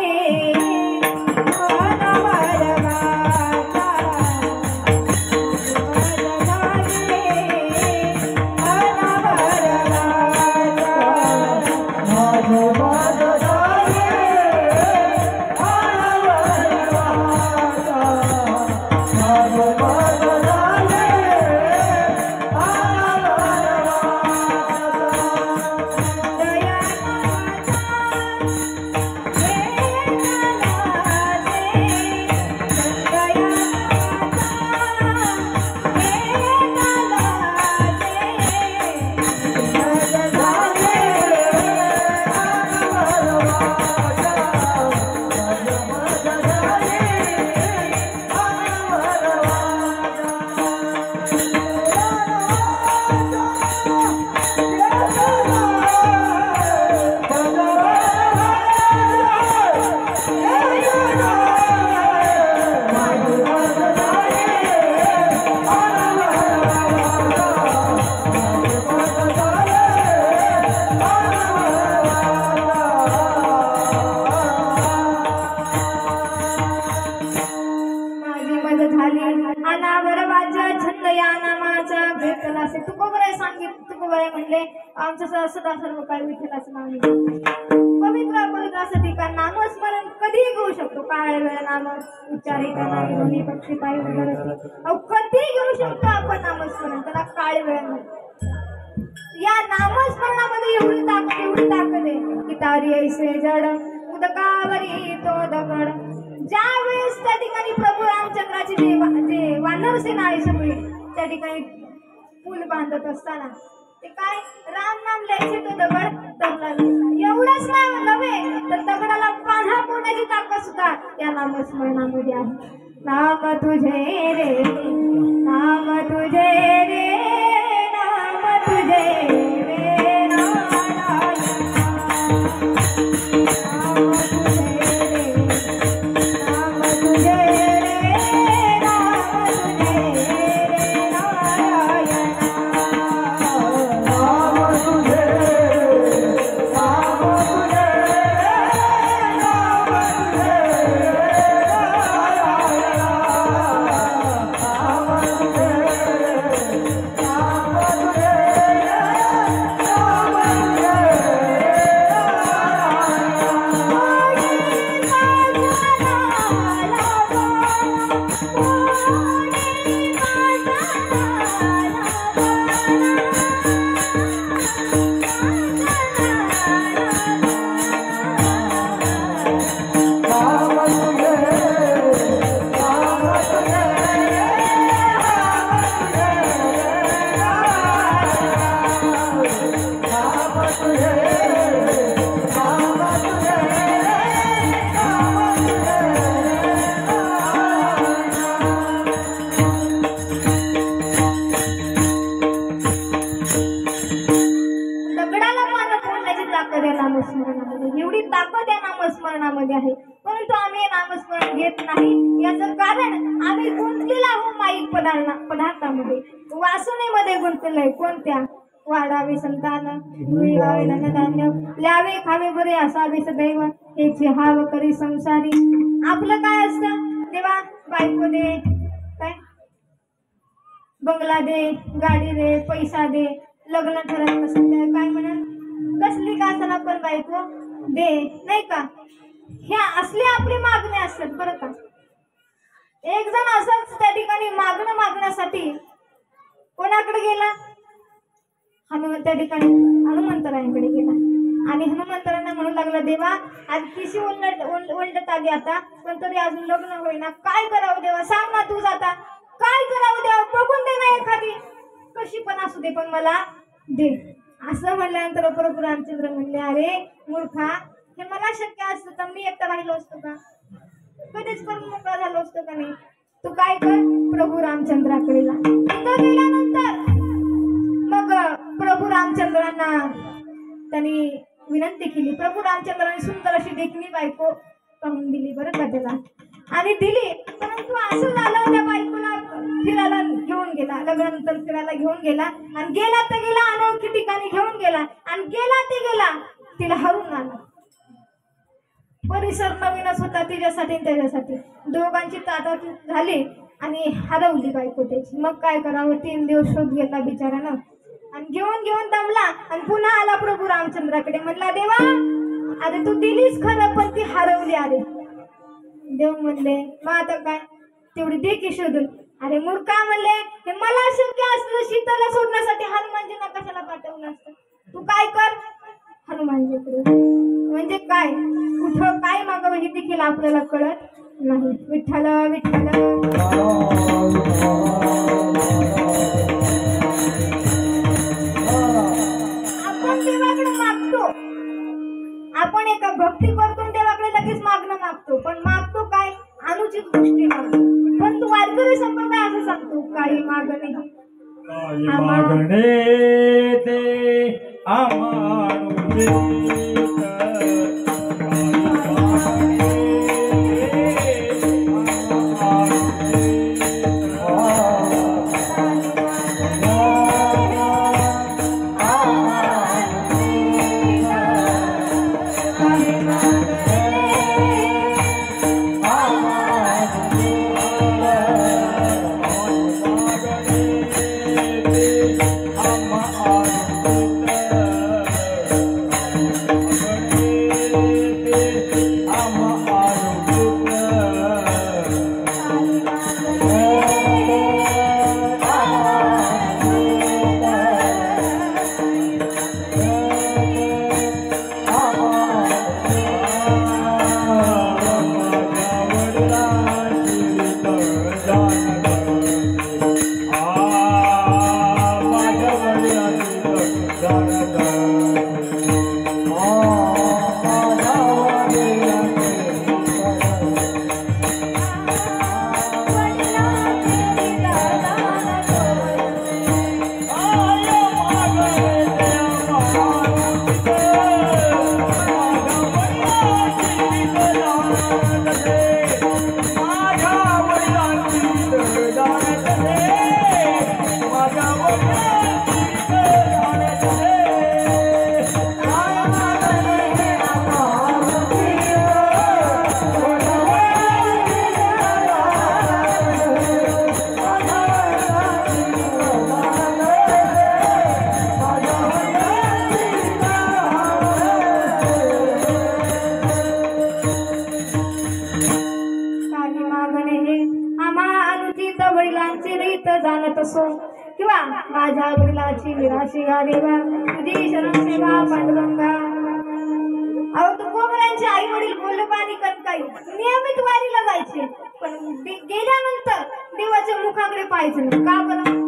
आमचं सदा सर्व काही विठ्ठलाचं नाव पवित्र ठिकाण नामस्मरण कधीही घेऊ शकतो. काळ वेळ नाम उच्चारिता नाही दोन्ही पक्षी पायी वगैरे कधीही घेऊ शकतो आपण नामस्मरण, त्याला काळ वेळ नाही. या नामस्मरणामध्ये एवढी ताकद आहे की तारी ऐसे जड उदकावरी तो दगड. ज्या वेळेस त्या ठिकाणी प्रभू रामचंद्राची जे वानर सेना आहे सगळी त्या ठिकाणी पूल बांधत असताना ते काय राम नाम लिहायचे तो दगड दबला गेला. एवढंच नव्हे तर दगडाला पान्हा पोण्याची ताकद सुद्धा या नामस्मरणामध्ये आहे. नाम तुझे रे नाम तुझे रे नाम तुझे रे नारायण. नाम तुझे रे नाम तुझे रे नाम तुझे रे नारायण. नाम तुझे एवढी ताकद या नामस्मरणामध्ये आहे. परंतु आम्ही हे नामस्मरण घेत नाही. याचं कारण आम्ही गुंतलेलो आहोत माईक पदार्थामध्ये, वासनेमध्ये गुंतलोय. कोणत्या? वाढावे संतान, मिळवावे धनधान्य, ल्यावे खावे बरे, असावे सदैव, हेचे हाव करी संसारी. आपलं काय असतं? देवा बायको दे, काय बंगला दे, गाडी दे, पैसा दे, लग्न ठरत नसेल काय म्हणत कसली का असताना पण बायको दे, नाही का? ह्या असली आपली मागणी असतात बरं का. एक जण असंच त्या ठिकाणी मागण्यासाठी कोणाकडे गेला? त्या ठिकाणी हनुमंतरायांकडे गेला. आणि हनुमंतरांना म्हणू लागला, देवा आज किशी उलटत आली आता, पण तरी अजून लग्न होईना, काय करावं देवा, सांग ना तूच आता, काय करावं देवा, बघून दे ना एखादी, कशी पण असू दे पण मला दे. असं म्हणल्यानंतर प्रभू रामचंद्र म्हणले, अरे मूर्खा, हे मला शक्य असतं तर मी एकटा राहिलो असतो का? कधीच करून मोकळा झालो असतो का नाही? तू काय कर, प्रभू रामचंद्राकडे जा. तिथं गेल्यानंतर मग प्रभू रामचंद्रांना त्यांनी विनंती केली. प्रभू रामचंद्रांनी सुंदर अशी देखणी बायको पाहून दिली बरं का त्याला, आणि दिली. परंतु असं झालं, त्या बायकोला फिरायला घेऊन गेला, लग्नानंतर फिरायला घेऊन गेला, आणि गेला तर गेला अनोळखी ठिकाणी घेऊन गेला, आणि गेला ते गेला, तिला हरून आला. परिसर नवीनच होता तिच्यासाठी त्याच्यासाठी, दोघांची ताटात झाली आणि हरवली बायको त्याची. मग काय करावं, 3 दिवस शोध घेतला बिचारानं, आणि घेऊन दमला, आणि पुन्हा आला प्रभू रामचंद्राकडे. म्हणला, देवा अरे तू दिलीस खरं, पण ती हरवली. अरे देव म्हणले, मग आता काय, तेवढी दे की शोधून. अरे मूर्खा म्हणले, हे मला शक्य असतं सीताला सोडण्यासाठी हनुमानजींना कशाला पाठवलं असतं? तू काय कर, हनुमानजीकडे. म्हणजे काय, कुठं काय मागावं हे देखील आपल्याला कळत नाही. विठ्ठल विठ्ठल. आपण देवाकडे मागतो, आपण एका भक्ती करतो देवाकडे लगेच मागणं मागतो, पण मागतो काय, अनुचित गोष्टी मागतो. पण तू वारकरी संप्रदाय असं सांगतो, काही मागणे ते आमानुचित. माझी निराशी गा देवा तुझी शरण सेवा पांडुरंगा. अहो तुकोबरांचे आई वडील गोलोबा आणि कनकाई नियमित वारीला जायचे, पण गेल्यानंतर देवाच्या मुखाकडे पाहायचं नाही. का बरं?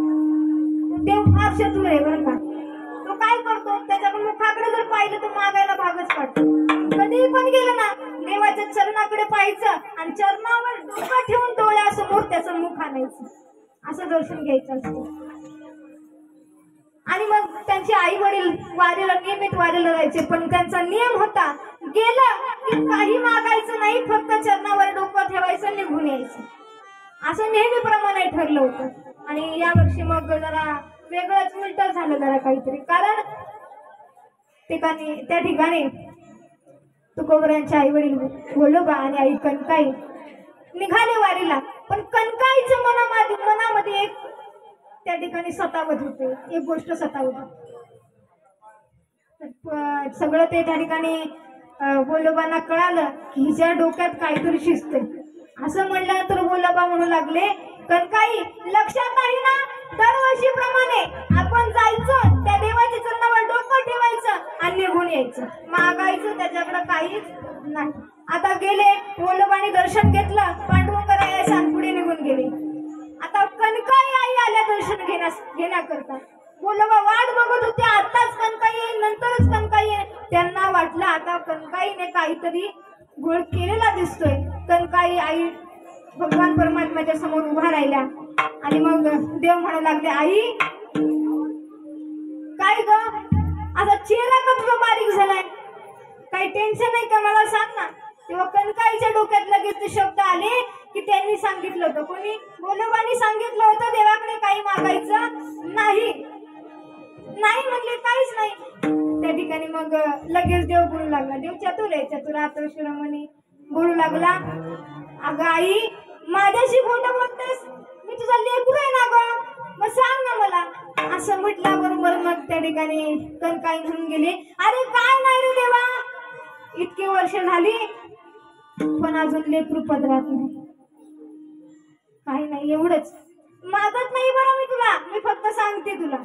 देव फार चतुर आहे बरं का. तो काय करतो, त्याच्या मुखाकडे जर पाहिलं तर मागायला भागच पडतो. कधीही पण गेलं ना देवाच्या चरणाकडे पाहायचं आणि चरणावर डोकं ठेवून डोळ्यासमोर त्याचं मुख आणायचं, असं दर्शन घ्यायचं असतं. आणि मग त्यांचे आई वडील वारीला नियमित वारीला जायचे, पण त्यांचा नियम होता गेलं की काही मागायचं नाही, फक्त चरणावर डोकं ठेवायचं, निघून यायचं. असं नेहमीप्रमाणे ठरलं होतं. आणि यावर्षी मग जरा वेगळंच उलट झालं जरा काहीतरी. कारण त्या ठिकाणी तुकोबरांचे आई वडील गोलोबा आणि आई कनकाई निघाले वारीला, पण कनकाईच्या मनामध्ये एक त्या ठिकाणी सतावत होते, एक गोष्ट सतावत होती. सगळं ते त्या ठिकाणी गोलोबांना कळालं की हिच्या डोक्यात काहीतरी शिजते. असं म्हणलं तर गोलोबा म्हणू लागले, कनकाई लक्षात नाही ना, दरवर्षीप्रमाणे आपण जायचं, त्या देवाच्या चरणावर डोकं ठेवायचं आणि निघून यायचं, मागायचं त्याच्याकडे काहीच नाही. आता गेले, गोलोबाने दर्शन घेतलं, पांडुरंगराया पुढे निघून गेले. आता कनकाई आई आल्या दर्शन घेण्याकरता. गोलोबा वाट बघत होते, आताच कनकाई येईल, नंतरच कनकाई येईल. त्यांना वाटलं आता कनकाईने काहीतरी गोळ केलेला दिसतोय. कनकाई आई भगवान परमात्म्याच्या समोर उभा राहिल्या आणि मग देव म्हणू लागले, आई काय ग, आता चेहरा का तुझा बारीक झालाय, काही टेन्शन आहे का, मला सांग ना. तेव्हा कनकाईच्या डोक्यात लगेच ते शब्द आले की त्यांनी सांगितलं होतं, कोणी, गोलोबांनी सांगितलं होतं देवाकडे काही मागायचं नाही. नाही म्हणले, काहीच नाही. त्या ठिकाणी मग लगेच देव बोलू लागला. देव चतुर आहे, चतुरात्र शिरोमणी. बोलू लागला, अगं आई माझ्याशी खोटं बोलतेस, मी तुझा लेकरू आहे ना ग, मग सांग ना मला. असं म्हटल्याबरोबर मग त्या ठिकाणी कनकाई म्हणून गेली, अरे काय नाही रे देवा, इतकी वर्ष झाली पण अजून लेकरू पदरात नाही, काही नाही, एवढंच मागत नाही बरं मी तुला, मी फक्त सांगते तुला.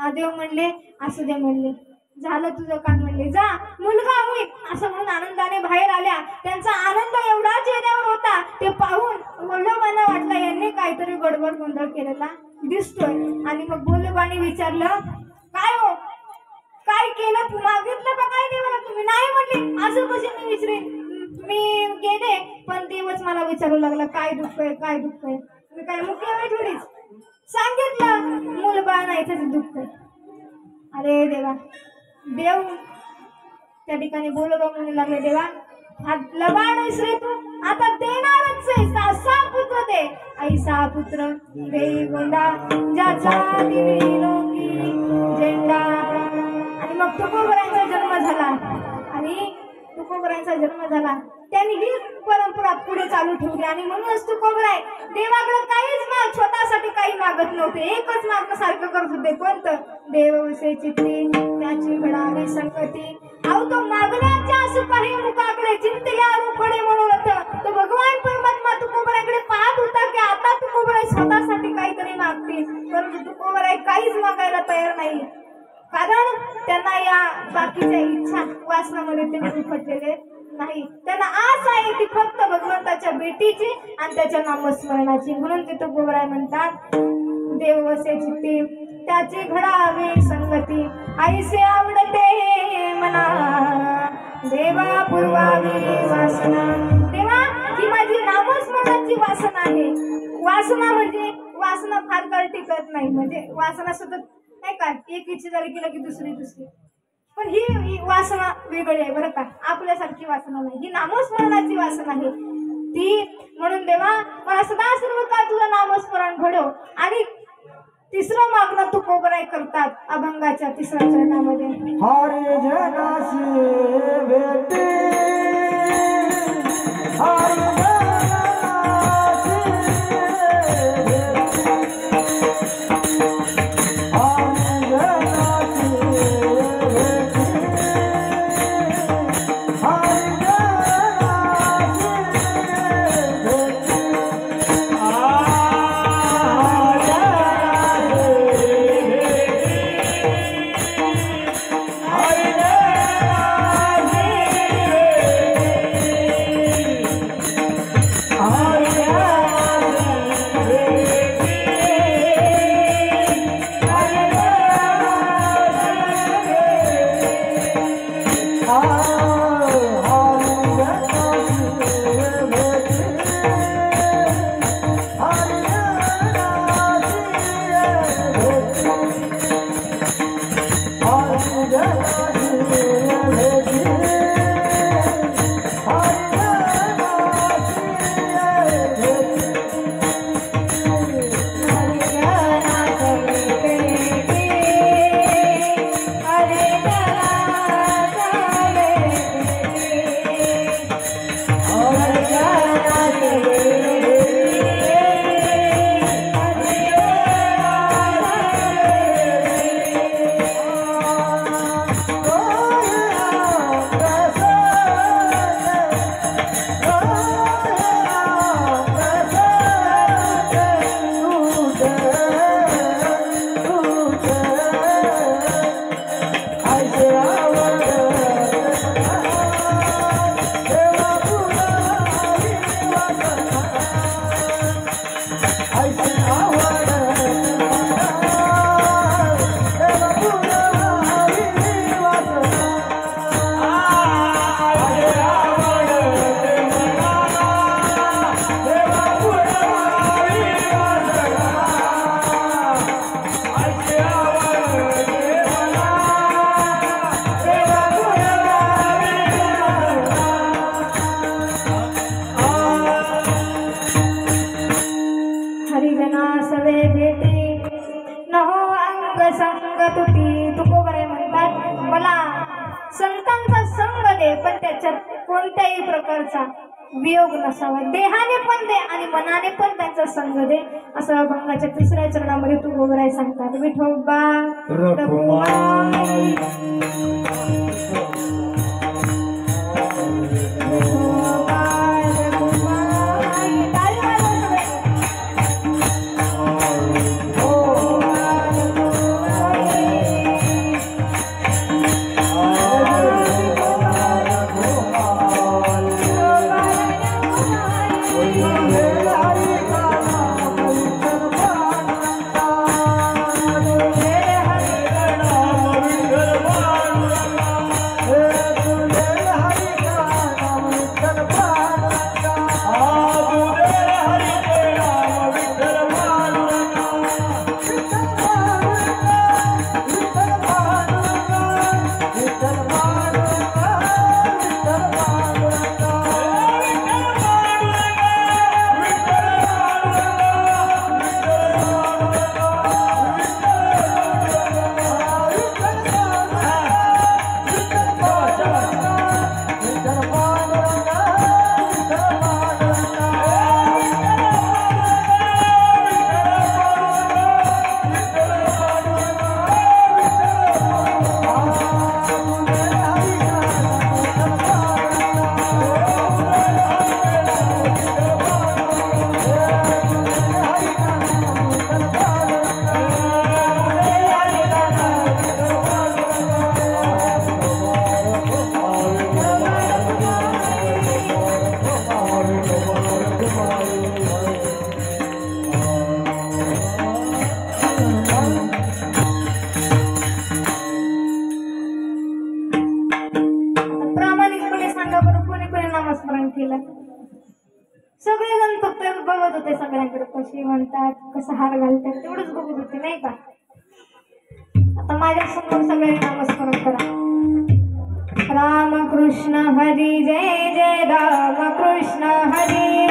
देव म्हणले, असू दे म्हणले, झालं तुझं काम म्हणले, जा मुलगा होईल, असं म्हणून आनंदाने बाहेर आल्या. त्यांचा आनंद एवढा चेहऱ्यावर होता, ते पाहून गोलोबांना वाटलं यांनी काहीतरी गडबड गोंधळ केलेला दिसतोय. आणि मग गोलोबाने विचारलं, काय हो, काय केलं, मागितलं का काय देवाला तुम्ही? नाही म्हणले. असं कसे मी विचारेन, मी गेले पण देवच मला विचारू लागला, काय दुःख आहे, काय दुःख आहे. मी काय मुख्य आहे थोडीच, सांगितलं मुलबाळ नाही त्याचं दुःख आहे. अरे देवा, देव त्या ठिकाणी गोलोबा म्हणू लागले, देवा हात लबाड आहेस रे तू, आता देणारच आहे, 6 पुत्र दे. ऐसा पुत्र दे गोंडा, ज्याचा दिली लोकी झेंडा. आणि मग तुकोबरांचा जन्म झाला. आणि तुकोबरांचा जन्म झाला, त्यांनी ही परंपरा पुढे चालू ठेवली. आणि म्हणूनच तुकोबराय देवाकडे काहीच स्वतःसाठी काही मागत नव्हते, एकच मागण्यासारखं करत होते, कोणतं, देवसे चित्ती त्याची घडावे संकटी. अहो तो मागण्याच्या असं काही मुखाकडे चिंतल्या रुपडे म्हणून तो भगवान परमात्मा तुकोबराकडे पाहत होता की आता तुकोबराय स्वतःसाठी काहीतरी मागतील, परंतु तुकोबराय काहीच मागायला तयार नाही. कारण त्यांना या बाकीच्या इच्छा वासनामध्ये ते गुरफटलेले नाही. त्यांना आस आहे ती फक्त भगवंताच्या भेटीची आणि त्याच्या नामस्मरणाची. म्हणून ते तुकोबराय म्हणतात, देव वसे चित्ती त्याची घडावी संगती, ऐसे आवडते मना देवा पुरवावी वासना. देवा ही माझी नामस्मरणाची वासना आहे. वासना म्हणजे वासना फार काळ टिकत नाही, म्हणजे वासना सतत नाही का, एक इच्छा झाली की लगेच दुसरी. पण ही वासना वेगळी आहे बरं का, आपल्यासारखी वासना नाही, ही नामस्मरणाची वासना आहे ती. म्हणून देवा मला सदा सर्व काळ तुझं नामस्मरण घडव. आणि तिसरं मागणं तुकोबराय करतात अभंगाच्या 3ऱ्या चरणामध्ये, हरे जनासी भेटे, हरे हरिजना सवे भेटी नहो अंग संग तुटी तुकोबरे म्हणतात मला संतांचा संग दे पण त्याच्यात कोणत्याही प्रकारचा वियोग नसावा देहाने पण दे आणि मनाने पण त्यांचा संग दे असं अभंगाच्या तिसऱ्या चरणामध्ये तुकोबरे सांगतात विठोबा रखुमाई सगळेजण फक्त बघत होते सगळ्यांकडे कशी म्हणतात कसं हार घालतात तेवढंच बघत होते नाही का आता माझ्या समोर सगळे नामस्मरण करा राम कृष्ण हरी जय जय राम कृष्ण हरी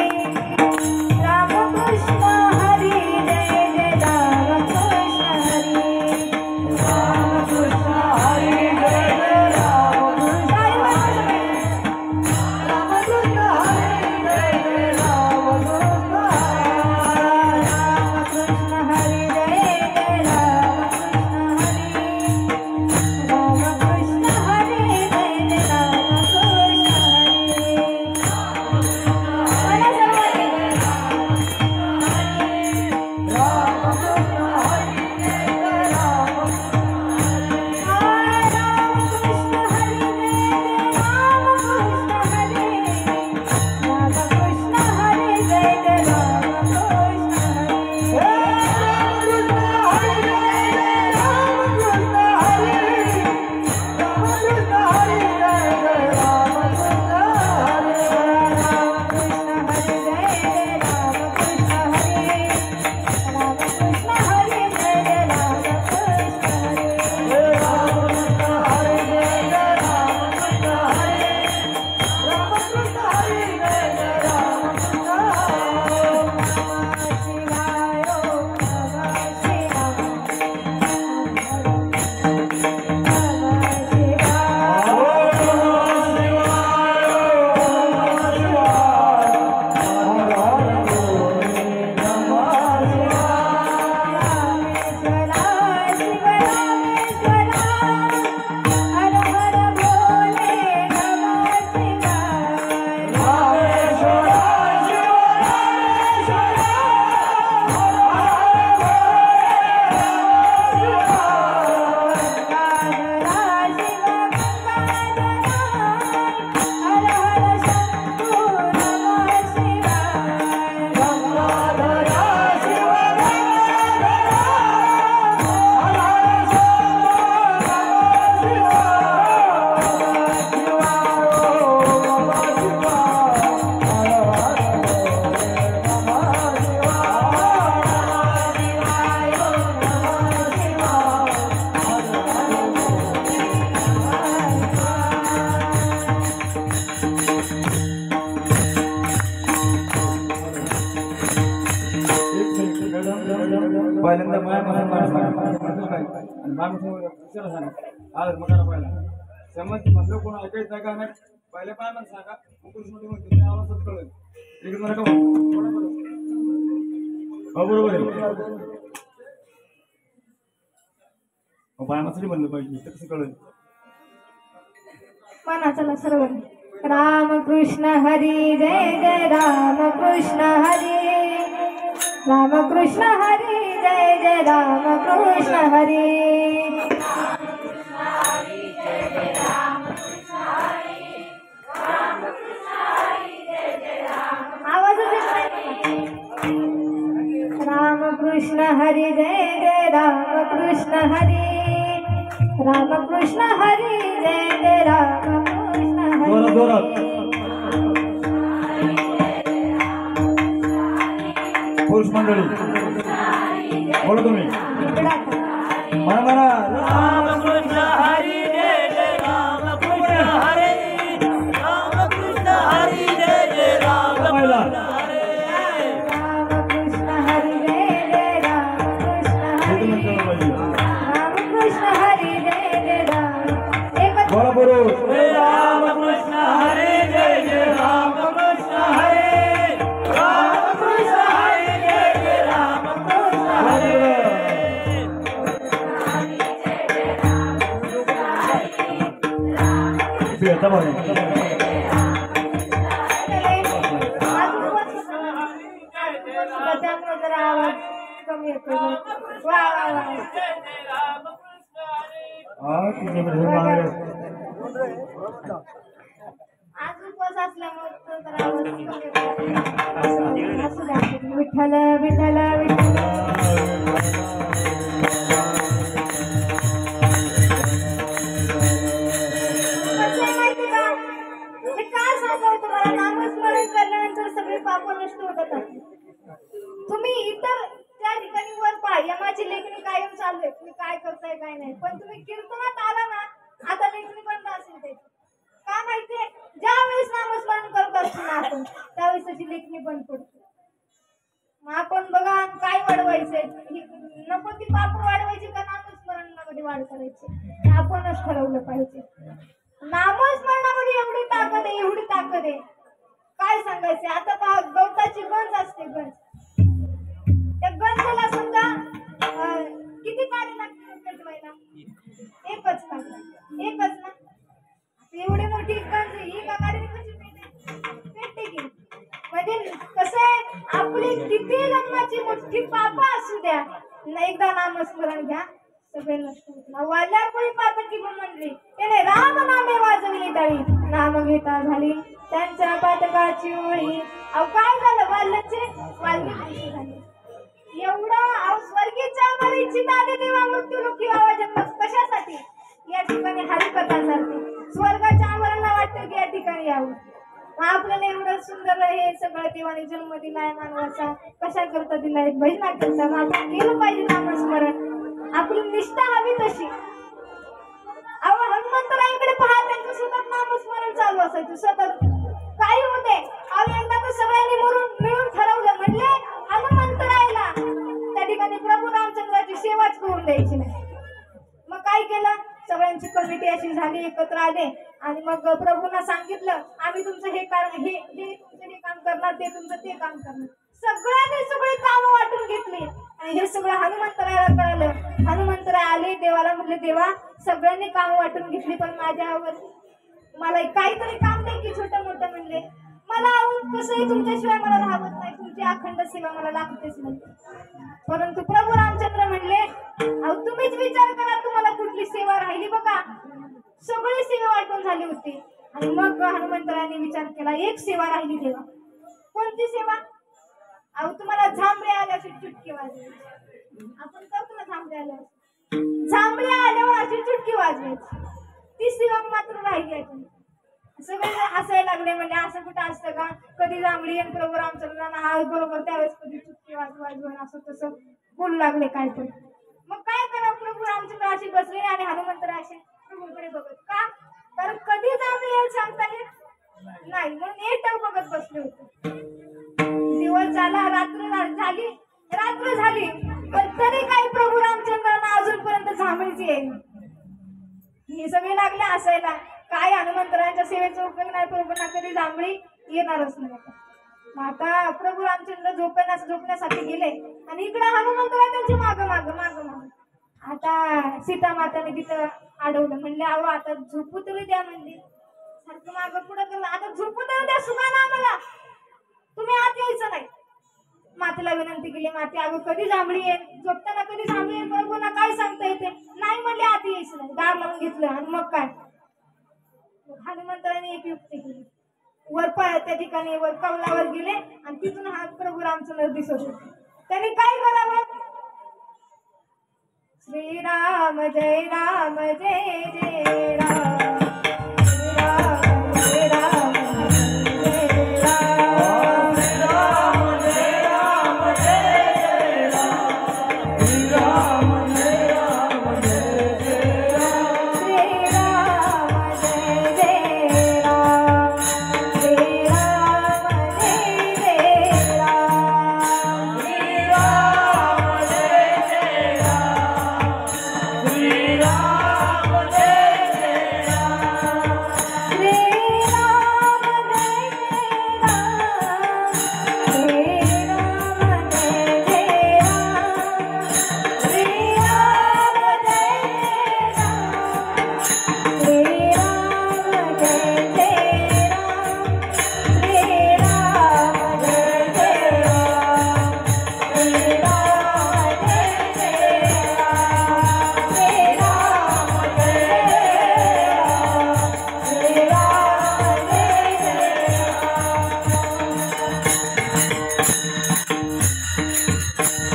राम कृष्ण हरी जय जय राम कृष्ण हरी राम कृष्ण हरी जय जय राम कृष्ण दुसऱ्याला सांगा आज मग पहिला समज म्हटलं कोण ऐकायचं नाही का नाही पहिले काय म्हणत सांगा कृष्ण म्हणतो तुम्ही आवाजच कळेल इकडे मला का हो बरोबर आहे बायमासाठी म्हणलं पाहिजे तर कसं कळेल म्हणा चला सर्व राम कृष्ण हरी जय जय राम कृष्ण हरी राम कृष्ण हरी जय जय राम कृष्ण हरी आवाजच येत नाही राम कृष्ण हरी जय जय राम कृष्ण हरी राम कृष्ण हरी जय जय राम कृष्ण हरी पुरुष मंडळी बोला तुम्ही म्हणा म्हणा राम कृष्ण हरी जय जय राम कृष्ण हरी राम कृष्ण हरी जय जय राम कृष्ण हरी जय जय राम कृष्ण हरी राम कृष्ण हरी जय जय राम एकच बोला पुरुष राम कृष्ण हरी जय जय राम कृष्ण हरी राम कृष्ण हरी जय जय राम कृष्ण हरी बेटा भाई त्यामुळे जरा आवाज कमी येतो वा वा वा तुझ्याकडे बाहेर आज उपवास असल्यामुळे तो जरा आवाज कमी येतो असू द्या विठ्ठल विठ्ठल विठ्ठल कसं आहे माहिती का मी काय सांगतो तुम्हाला नामस्मरण केल्यानंतर सगळे पाप नष्ट होतात तुम्ही इतर त्या ठिकाणी वर पहा यमाची लेखणी कायम चालू आहे तुम्ही काय करताय काय नाही पण तुम्ही कीर्तनात आला ना आता लेखणी बंद असेल ते काय माहितीये ज्या वेळेस नामस्मरण करत असतो ना आपण त्यावेळेस त्याची लेखणी बंद पडते मग आपण बघा काय वाढवायचंय नको ती पाप वाढवायची का नामस्मरणामध्ये वाढ करायची हे आपणच ठरवलं पाहिजे नामस्मरणामध्ये एवढी ताकद आहे काय सांगायचं आता पहा गवताची गंज असते गंज त्या गंजला समजा किती काडी लागते पेटवायला एकच ना एवढी मोठी गंज ही का काडी कशी पेटते की म्हणजे कसं आहे आपली किती लग्नाची मोठी पाप असू द्या एकदा नामस्मरण घ्या सगळे नष्ट होत वाल्यापुरी पातकी म्हणली त्याने राम नामे वाजविली टाळी नाम घेता झाली त्यांच्या पातकाची ओळी अहो काय झालं वाल्यचे झाले एवढं स्वर्गीच्या वर इच्छित आले तेव्हा मृत्यू लोकी व्हावा जन्म कशासाठी या ठिकाणी हरिकथा सारखी स्वर्गाच्या आमरांना वाटतं की या ठिकाणी यावं आपल्याला एवढं सुंदर हे सगळं देवाने जन्म दिलाय मानवाचा कशा करता दिलाय भजना करता मग आपण केलं पाहिजे नामस्मरण आपली निष्ठा हवी तशी अहो हनुमंतरायांकडे पहा त्यांचं सतत नामस्मरण चालू असायचं सतत काही होते अहो एकदा तर सगळ्यांनी मिळून ठरवलं म्हणले हनुमंतरायला त्या ठिकाणी प्रभू रामचंद्राची सेवाच करून द्यायची नाही मग काय केलं सगळ्यांची कमिटी अशी झाली एकत्र आले आणि मग प्रभूंना सांगितलं आम्ही तुमचं हे तुमचं हे काम करणार ते तुमचं ते काम करणार सगळ्यांनी सगळी कामं वाटून घेतली आणि हे सगळं हनुमंतरायाला कळालं हनुमंतराय आले देवाला म्हटले देवा सगळ्यांनी कामं वाटून घेतली पण माझ्यावर मला काहीतरी काम नाही की छोटं मोठं म्हणले मला कसंही तुमच्याशिवाय मला राहत नाही तुमची अखंड सेवा मला लागतेच नाही परंतु प्रभू रामचंद्र म्हणले अहो तुम्हीच विचार करा तुम्हाला कुठली सेवा राहिली बघा सगळी सेवा वाटून झाली होती आणि मग हनुमंतरायांनी विचार केला एक सेवा राहिली देवा कोणती सेवा अहो तुम्हाला झांबळे आल्याची चुटकी वाजवायची आपण करतो ना झांबळे आल्यावर अशी चुटकी वाजवायची ती सेवा मात्र राहिली सगळे हसायला लागले म्हणजे असं कुठं असतं का कधी जांभळी आणि प्रभू रामचंद्रांना हा बरोबर त्यावेळेस कधी चुटकी वाजवून असं तसं बोलू लागले काय पण मग काय करा प्रभू रामचंद्र अशी बसले आणि हनुमंतर असे प्रभूकडे बघत का कारण कधी जांभळी येईल सांगता येत नाही म्हणून एक बघत बसले होते दिवस झाला रात्र झाली पण तरी काही प्रभू रामचंद्रांना अजूनपर्यंत झांबळीची हे सगळे लागले हसायला. काय हनुमंतरायांच्या सेवेचा उपयोग नाही, प्रभूंना कधी जांभळी येणारच नाही. आता प्रभू रामचंद्र झोपण्यासाठी गेले आणि इकडे हनुमंतराय त्यांची माग माग माग माग. आता सीता माताने तिथं अडवलं, म्हणले अहो आता झोपू तरी द्या. म्हणले सारखं मागं पुढं केलं, आता झोपू तरी द्या सुखाना आम्हाला, तुम्ही आत यायचं नाही. मातेला विनंती केली, माते अगं कधी जांभळी येईल, झोपताना कधी जांभळी येईल प्रभूंना काय सांगता येते. नाही म्हणले आत यायचं नाही, दार लावून घेतलं. आणि मग काय हनुमंतराने एक युक्ती केली, वर त्या ठिकाणी वर कौलावर गेले आणि तिथून हा प्रभू रामचंद्र दिसत होते. त्यांनी काय करावं, श्रीराम जय राम जय जय राम, श्रीराम जय राम जय राम, राम जय राम जय जय राम, राम जय राम जय जय राम, श्रीराम जय जय राम, श्रीराम जय जय राम, राम जय जय राम, राम जय जय राम.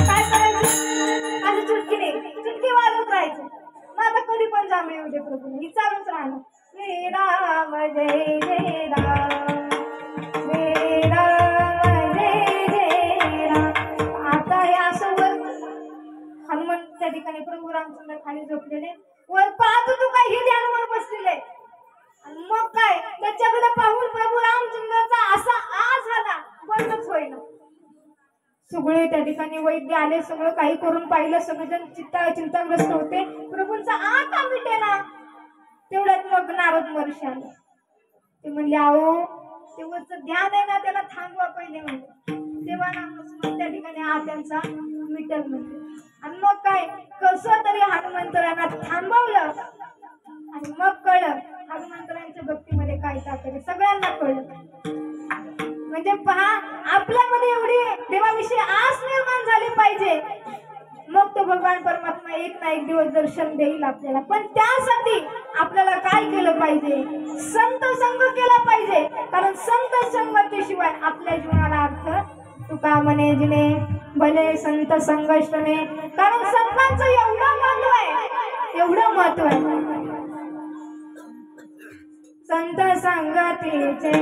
काय करायचं, माझी चुटकी नाही, चुटकी वाजवत राहायचं. मग आता कधी पण जांभळी उद्या प्रभू ही चालूच राहणार. श्रीराम जय जय राम, श्रीराम जय जय राम. आता हे असं वर हनुमान त्या ठिकाणी प्रभू रामचंद्र खाली झोपलेले, वर पाहतो तू काय हे ध्यानवर बसलेले. आणि मग काय त्याच्याकडे पाहून प्रभू रामचंद्राचा असा आज झाला बंदच होईल. सगळे त्या ठिकाणी वैद्य आले, सगळं काही करून पाहिलं, सगळेजण चिंताग्रस्त होते. प्रभूंचा आता मिटेना. तेवढ्यात मग नारद महर्षी आले. ते म्हणले अहो तेवढंच ध्यान आहे ना त्याला थांबवा पहिले. म्हणजे तेव्हा ना त्या ठिकाणी हा त्यांचा मिटल म्हणजे. आणि मग काय कसं तरी हनुमंतरांना थांबवलं आणि मग कळलं हनुमंतरांच्या भक्तीमध्ये काय ताकद, सगळ्यांना कळलं. म्हणजे पहा आपल्यामध्ये एवढी देवाविषयी आस निर्माण झाली पाहिजे, मग तो भगवान परमात्मा एक ना एक दिवस दर्शन देईल आपल्याला. पण त्यासाठी आपल्याला काय केलं पाहिजे, संत संग केला पाहिजे. कारण संत संगतीशिवाय आपल्या जीवनाला अर्थ तुका म्हणे जिने भले संत संघर्षणे. कारण संतांचं एवढं महत्व आहे, एवढं महत्व आहे. संत संगतीचे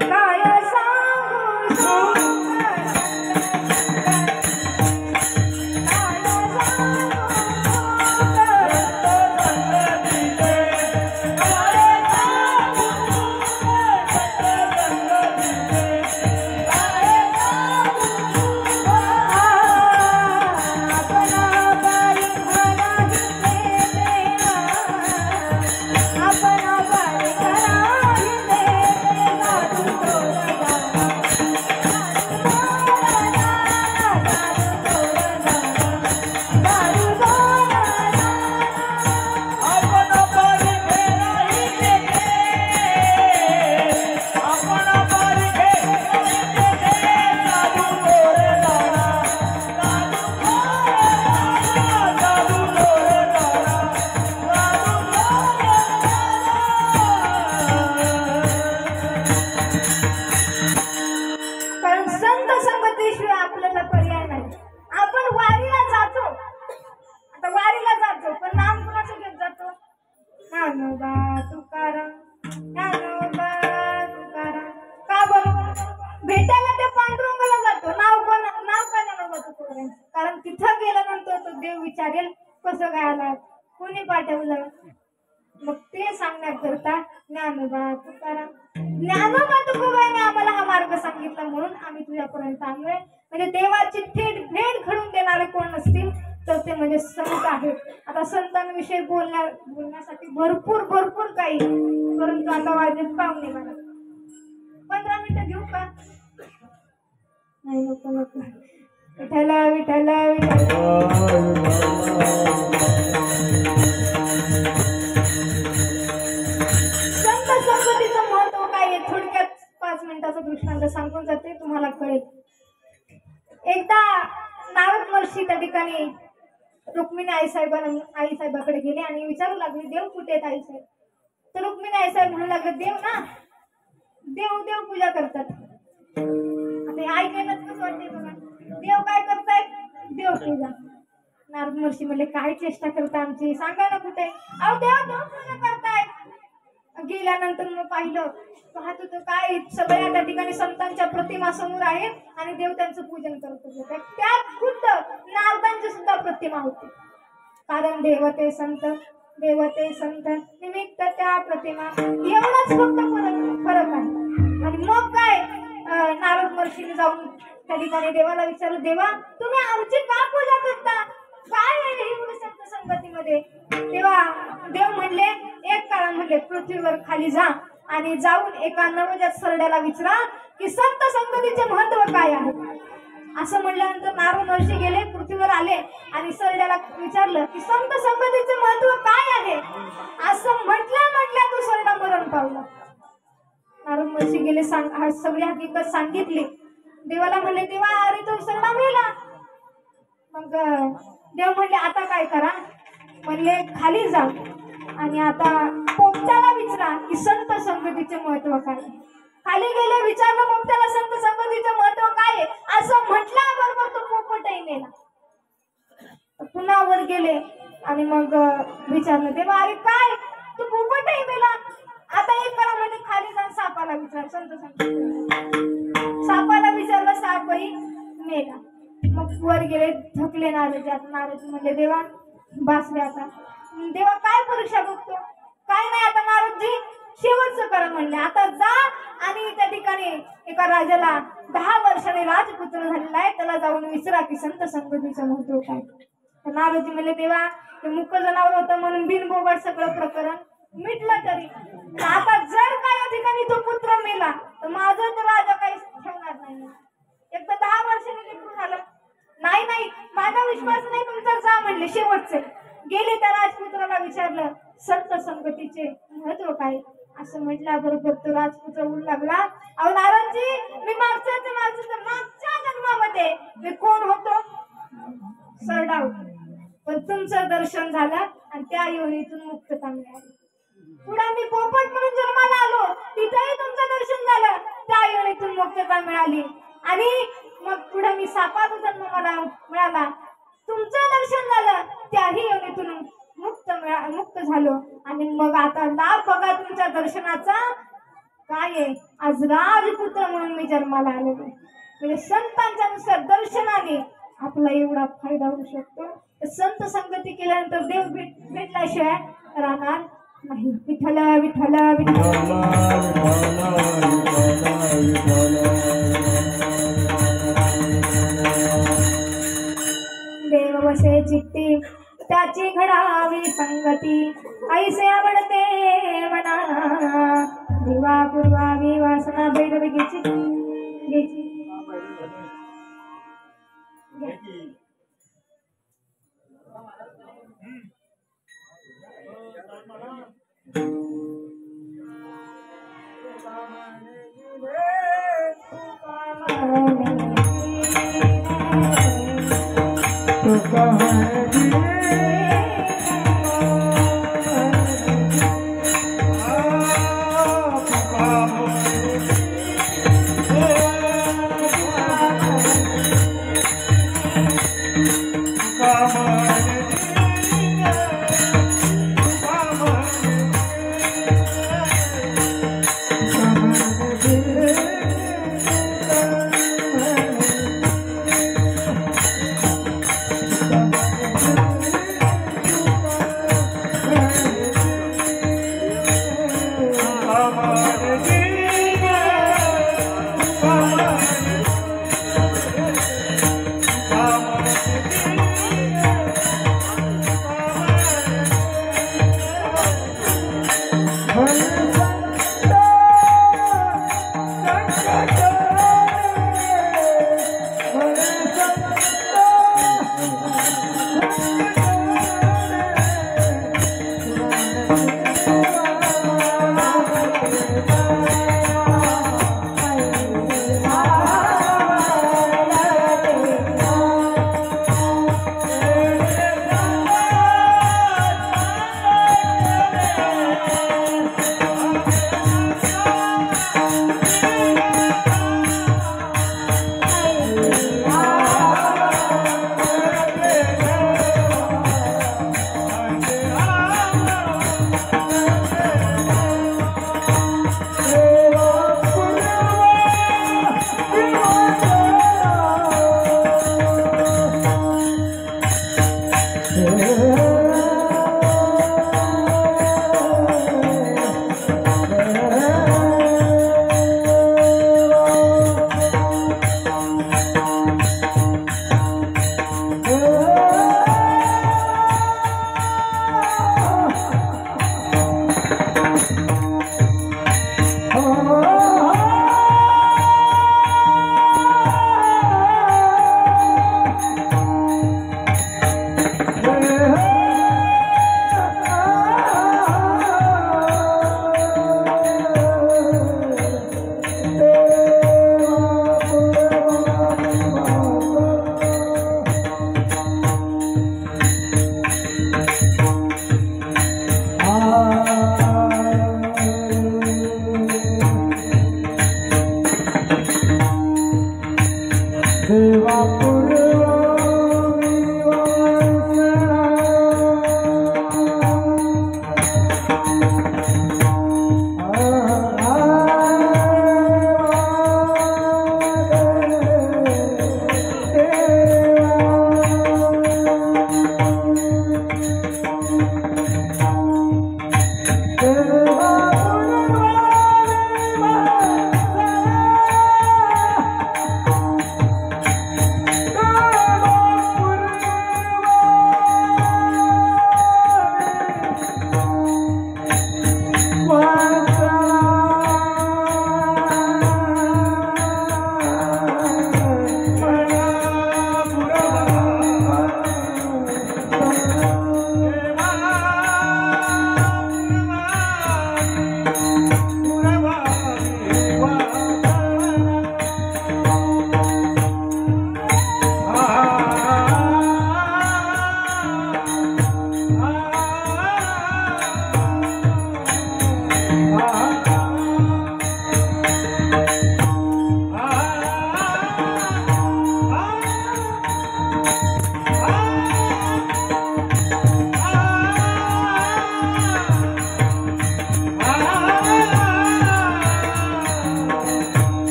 काय सांगू, कारण तिथं गेल्यानंतर तो देव विचारेल कसं काय आला, कोणी पाठवलं. मग ते सांगण्याकरता ज्ञानोबा तुकाराम, ज्ञानोबा तुकोबाने आम्हाला हा मार्ग सांगितला म्हणून आम्ही तुझ्यापर्यंत आलोय. म्हणजे देवाची थेट भेट घडून देणारे कोण नसतील तर ते म्हणजे संत आहेत. आता संतांविषयी बोलण्यासाठी भरपूर भरपूर काही, परंतु आता वाजलेत पाहुणे मला. 15 मिनिटं घेऊ का? नाही, नको नको. विठ्ठल विठ्ठल विठ्ठल. संत संगतीचं महत्व काय आहे थोडक्यात 5 मिनिटाचा दृष्टांत सांगून जाते, तुम्हाला कळेल. एकदा नारद महर्षी त्या ठिकाणी रुक्मिणी आईसाहेबाकडे गेले आणि विचारू लागले, देव कुठे आहेत आईसाहेब? तर रुक्मिणी आईसाहेब म्हणू लागले, देव ना, देव देव पूजा करतात. आता ऐकायलाच कसं वाटते बघा, देव काय करतायत? देव पूजा. नारद महर्षी म्हणले, काय चेष्टा करता आमची, सांगा ना कुठे? अहो देव देव पूजा करतायत. गेल्यानंतर मग पाहत होतं काय सगळ्या त्या ठिकाणी संतांच्या प्रतिमा समोर आहेत आणि देव त्यांचं पूजन करत होते. त्यात खुद्द नारदांची सुद्धा प्रतिमा होती. कारण देवते संत निमित्त त्या प्रतिमा, एवढाच फक्त फरक आहे. आणि मग काय नारद महर्षीने जाऊन त्या ठिकाणी देवाला विचारलं, देवा तुम्ही आमची का पूजा करता? काय आहे ही संत संगतीमध्ये? तेव्हा देव म्हणले, एक काळ म्हणले पृथ्वीवर खाली जा आणि जाऊन एका नवजात सरड्याला विचारा की संत संगतीचे महत्व काय आहे. असं म्हटल्यानंतर नारद महर्षी गेले, पृथ्वीवर आले आणि सरड्याला विचारलं की संत संगतीचे महत्व काय आहे. असं म्हटल्या तो सरडा मरण पावला. नारद महर्षी गेले, सगळी हकीकत सांगितली. देवाला म्हणले, देवा अरे तो सरडा मेला. मग देव म्हणले, आता काय करा? म्हणले, खाली जा आणि आता पोपटाला विचारा की संत संगतीचे महत्व काय. खाली गेले, विचारलं पोपटाला संत संगतीचे महत्व काय. असं म्हटल्याबरोबर तो पोपटही मेला. पुन्हा वर गेले आणि मग विचारलं, तेव्हा अरे काय तू पोपटही मेला. आता एक करा म्हणजे खाली जाऊन सापाला विचार संत संगती. सापाला विचारलं, सापही मेला. मग वर गेले, थकले नारद म्हणले, देवा बासले आता. देवा काय परीक्षा बघतो? काय नाही, आता नारदजी शेवटचं करा म्हणले. आता जा आणि त्या ठिकाणी एका राजाला 10 वर्षाने राजपुत्र झालेला आहे, त्याला जाऊन विचारा की संत संगतीचं महत्व काय. तर नारदजी म्हणले, देवा ते मुक जनावर होतं म्हणून बिनबोबाट सगळं प्रकरण मिटलं. तरी आता जर काय या ठिकाणी तो पुत्र मेला तर माझं तर राजा काही ठेवणार नाही. एक तर 10 वर्षाने निघून झालं. नाही माझा विश्वास नाही तुमचा, जा म्हणले शेवटचे. गेले त्या राजपुत्राला विचारलं, संत संगतीचे महत्व काय. असं म्हटल्याबरोबर तो राजपुत्र बोलू लागला, अहो नारदजी मी मागच्या जन्मामध्ये मी कोण होतो? सरडा होतो. पण तुमचं दर्शन झालं आणि त्या योनीतून मुक्तता मिळाली. पुढे मी पोपट म्हणून जन्माला आलो, तिथेही तुमचं दर्शन झालं, त्या योनीतून मुक्तता मिळाली. आणि मग पुढे मी सापाचा जन्म मला मिळाला, तुमचं दर्शन झालं, त्याही योनीतून मुक्त झालो. आणि मग आता लाभ बघा तुमच्या दर्शनाचा काय आहे. आज राजपुत्र म्हणून मी जन्माला आलो. म्हणजे संतांच्या नुसार दर्शनाने आपला एवढा फायदा होऊ शकतो. संत संगती केल्यानंतर देव भेटल्याशिवाय राहणार नाही. विठ्ठल विठ्ठल विठ्ठल. देव वसे चित्ती त्याची घडावी संगती, ऐसे आवडते मना दिवा पूर्वावी वासना भैरवी घ्यायची.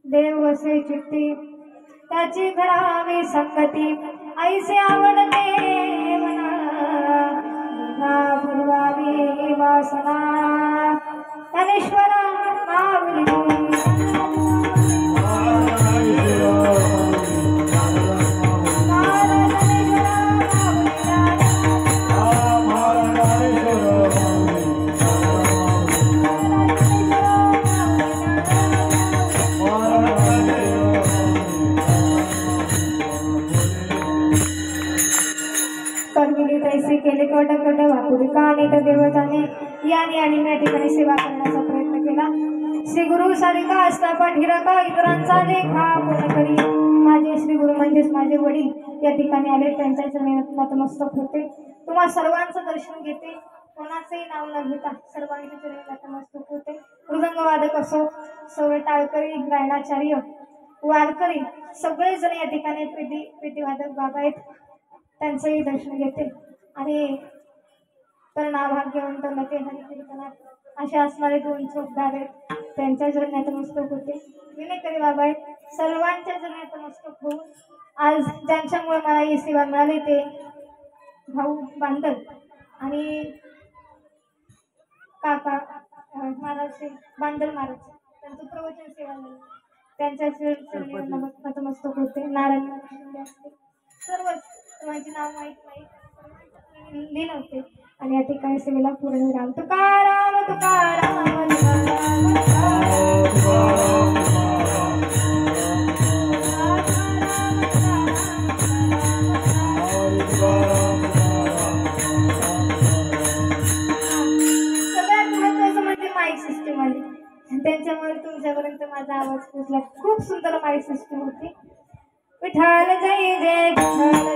देव वसे चित्ती त्याची घडावी संगती ऐसे आवडते मना पूर्वावी वासना तनेश्वरा माऊली तैसे केले कट कट वापुरी कानिट देवताने याने आणि या ठिकाणी सेवा करण्याचा प्रयत्न केला. श्री गुरु सारिका असता पाठीराका इतरांचा लेखा पूर्ण करी माझे श्री गुरु म्हणजेच माझे वडील या ठिकाणी आले, त्यांच्या चरणी नतमस्तक होते. तुम्हा सर्वांचं दर्शन घेते, कोणाचंही नाव न घेता सर्वांच्या चरणी नतमस्तक होते. मृदंगवादक असो, सौर टाळकरी, गायनाचार्य, वारकरी सगळेजण या ठिकाणी पेटीवादक बाबा आहेत, त्यांचंही दर्शन घेते. आणि तर नाभाग्यवंत नते हरिकीर्तनात असे असणारे 2 चोपदार आहेत, त्यांच्या चरणी नतमस्तक होते. विनयकरी बाबा आहेत, सर्वांच्या चरणी नतमस्तक होऊन आज ज्यांच्यामुळे मला ही सेवा मिळाली ते भाऊ बांदल आणि काका महाराज बांदल महाराज, त्यांचं प्रवचन सेवा झाली, त्यांच्या चरणी नतमस्तक होते. नारायण असते सर्वच माझे नाव माहीत नाही लिहिलं होते आणि या ठिकाणी सेवेला पूर्ण विराम. तुकाराम तुकाराम सगळ्यात महत्वाचं म्हणजे माईक सिस्टीम आली, त्यांच्यामुळे तुमच्यापर्यंत माझा आवाज पोहोचला. खूप सुंदर माईक सिस्टीम होती. विठ्ठल जय जय विठ्ठल.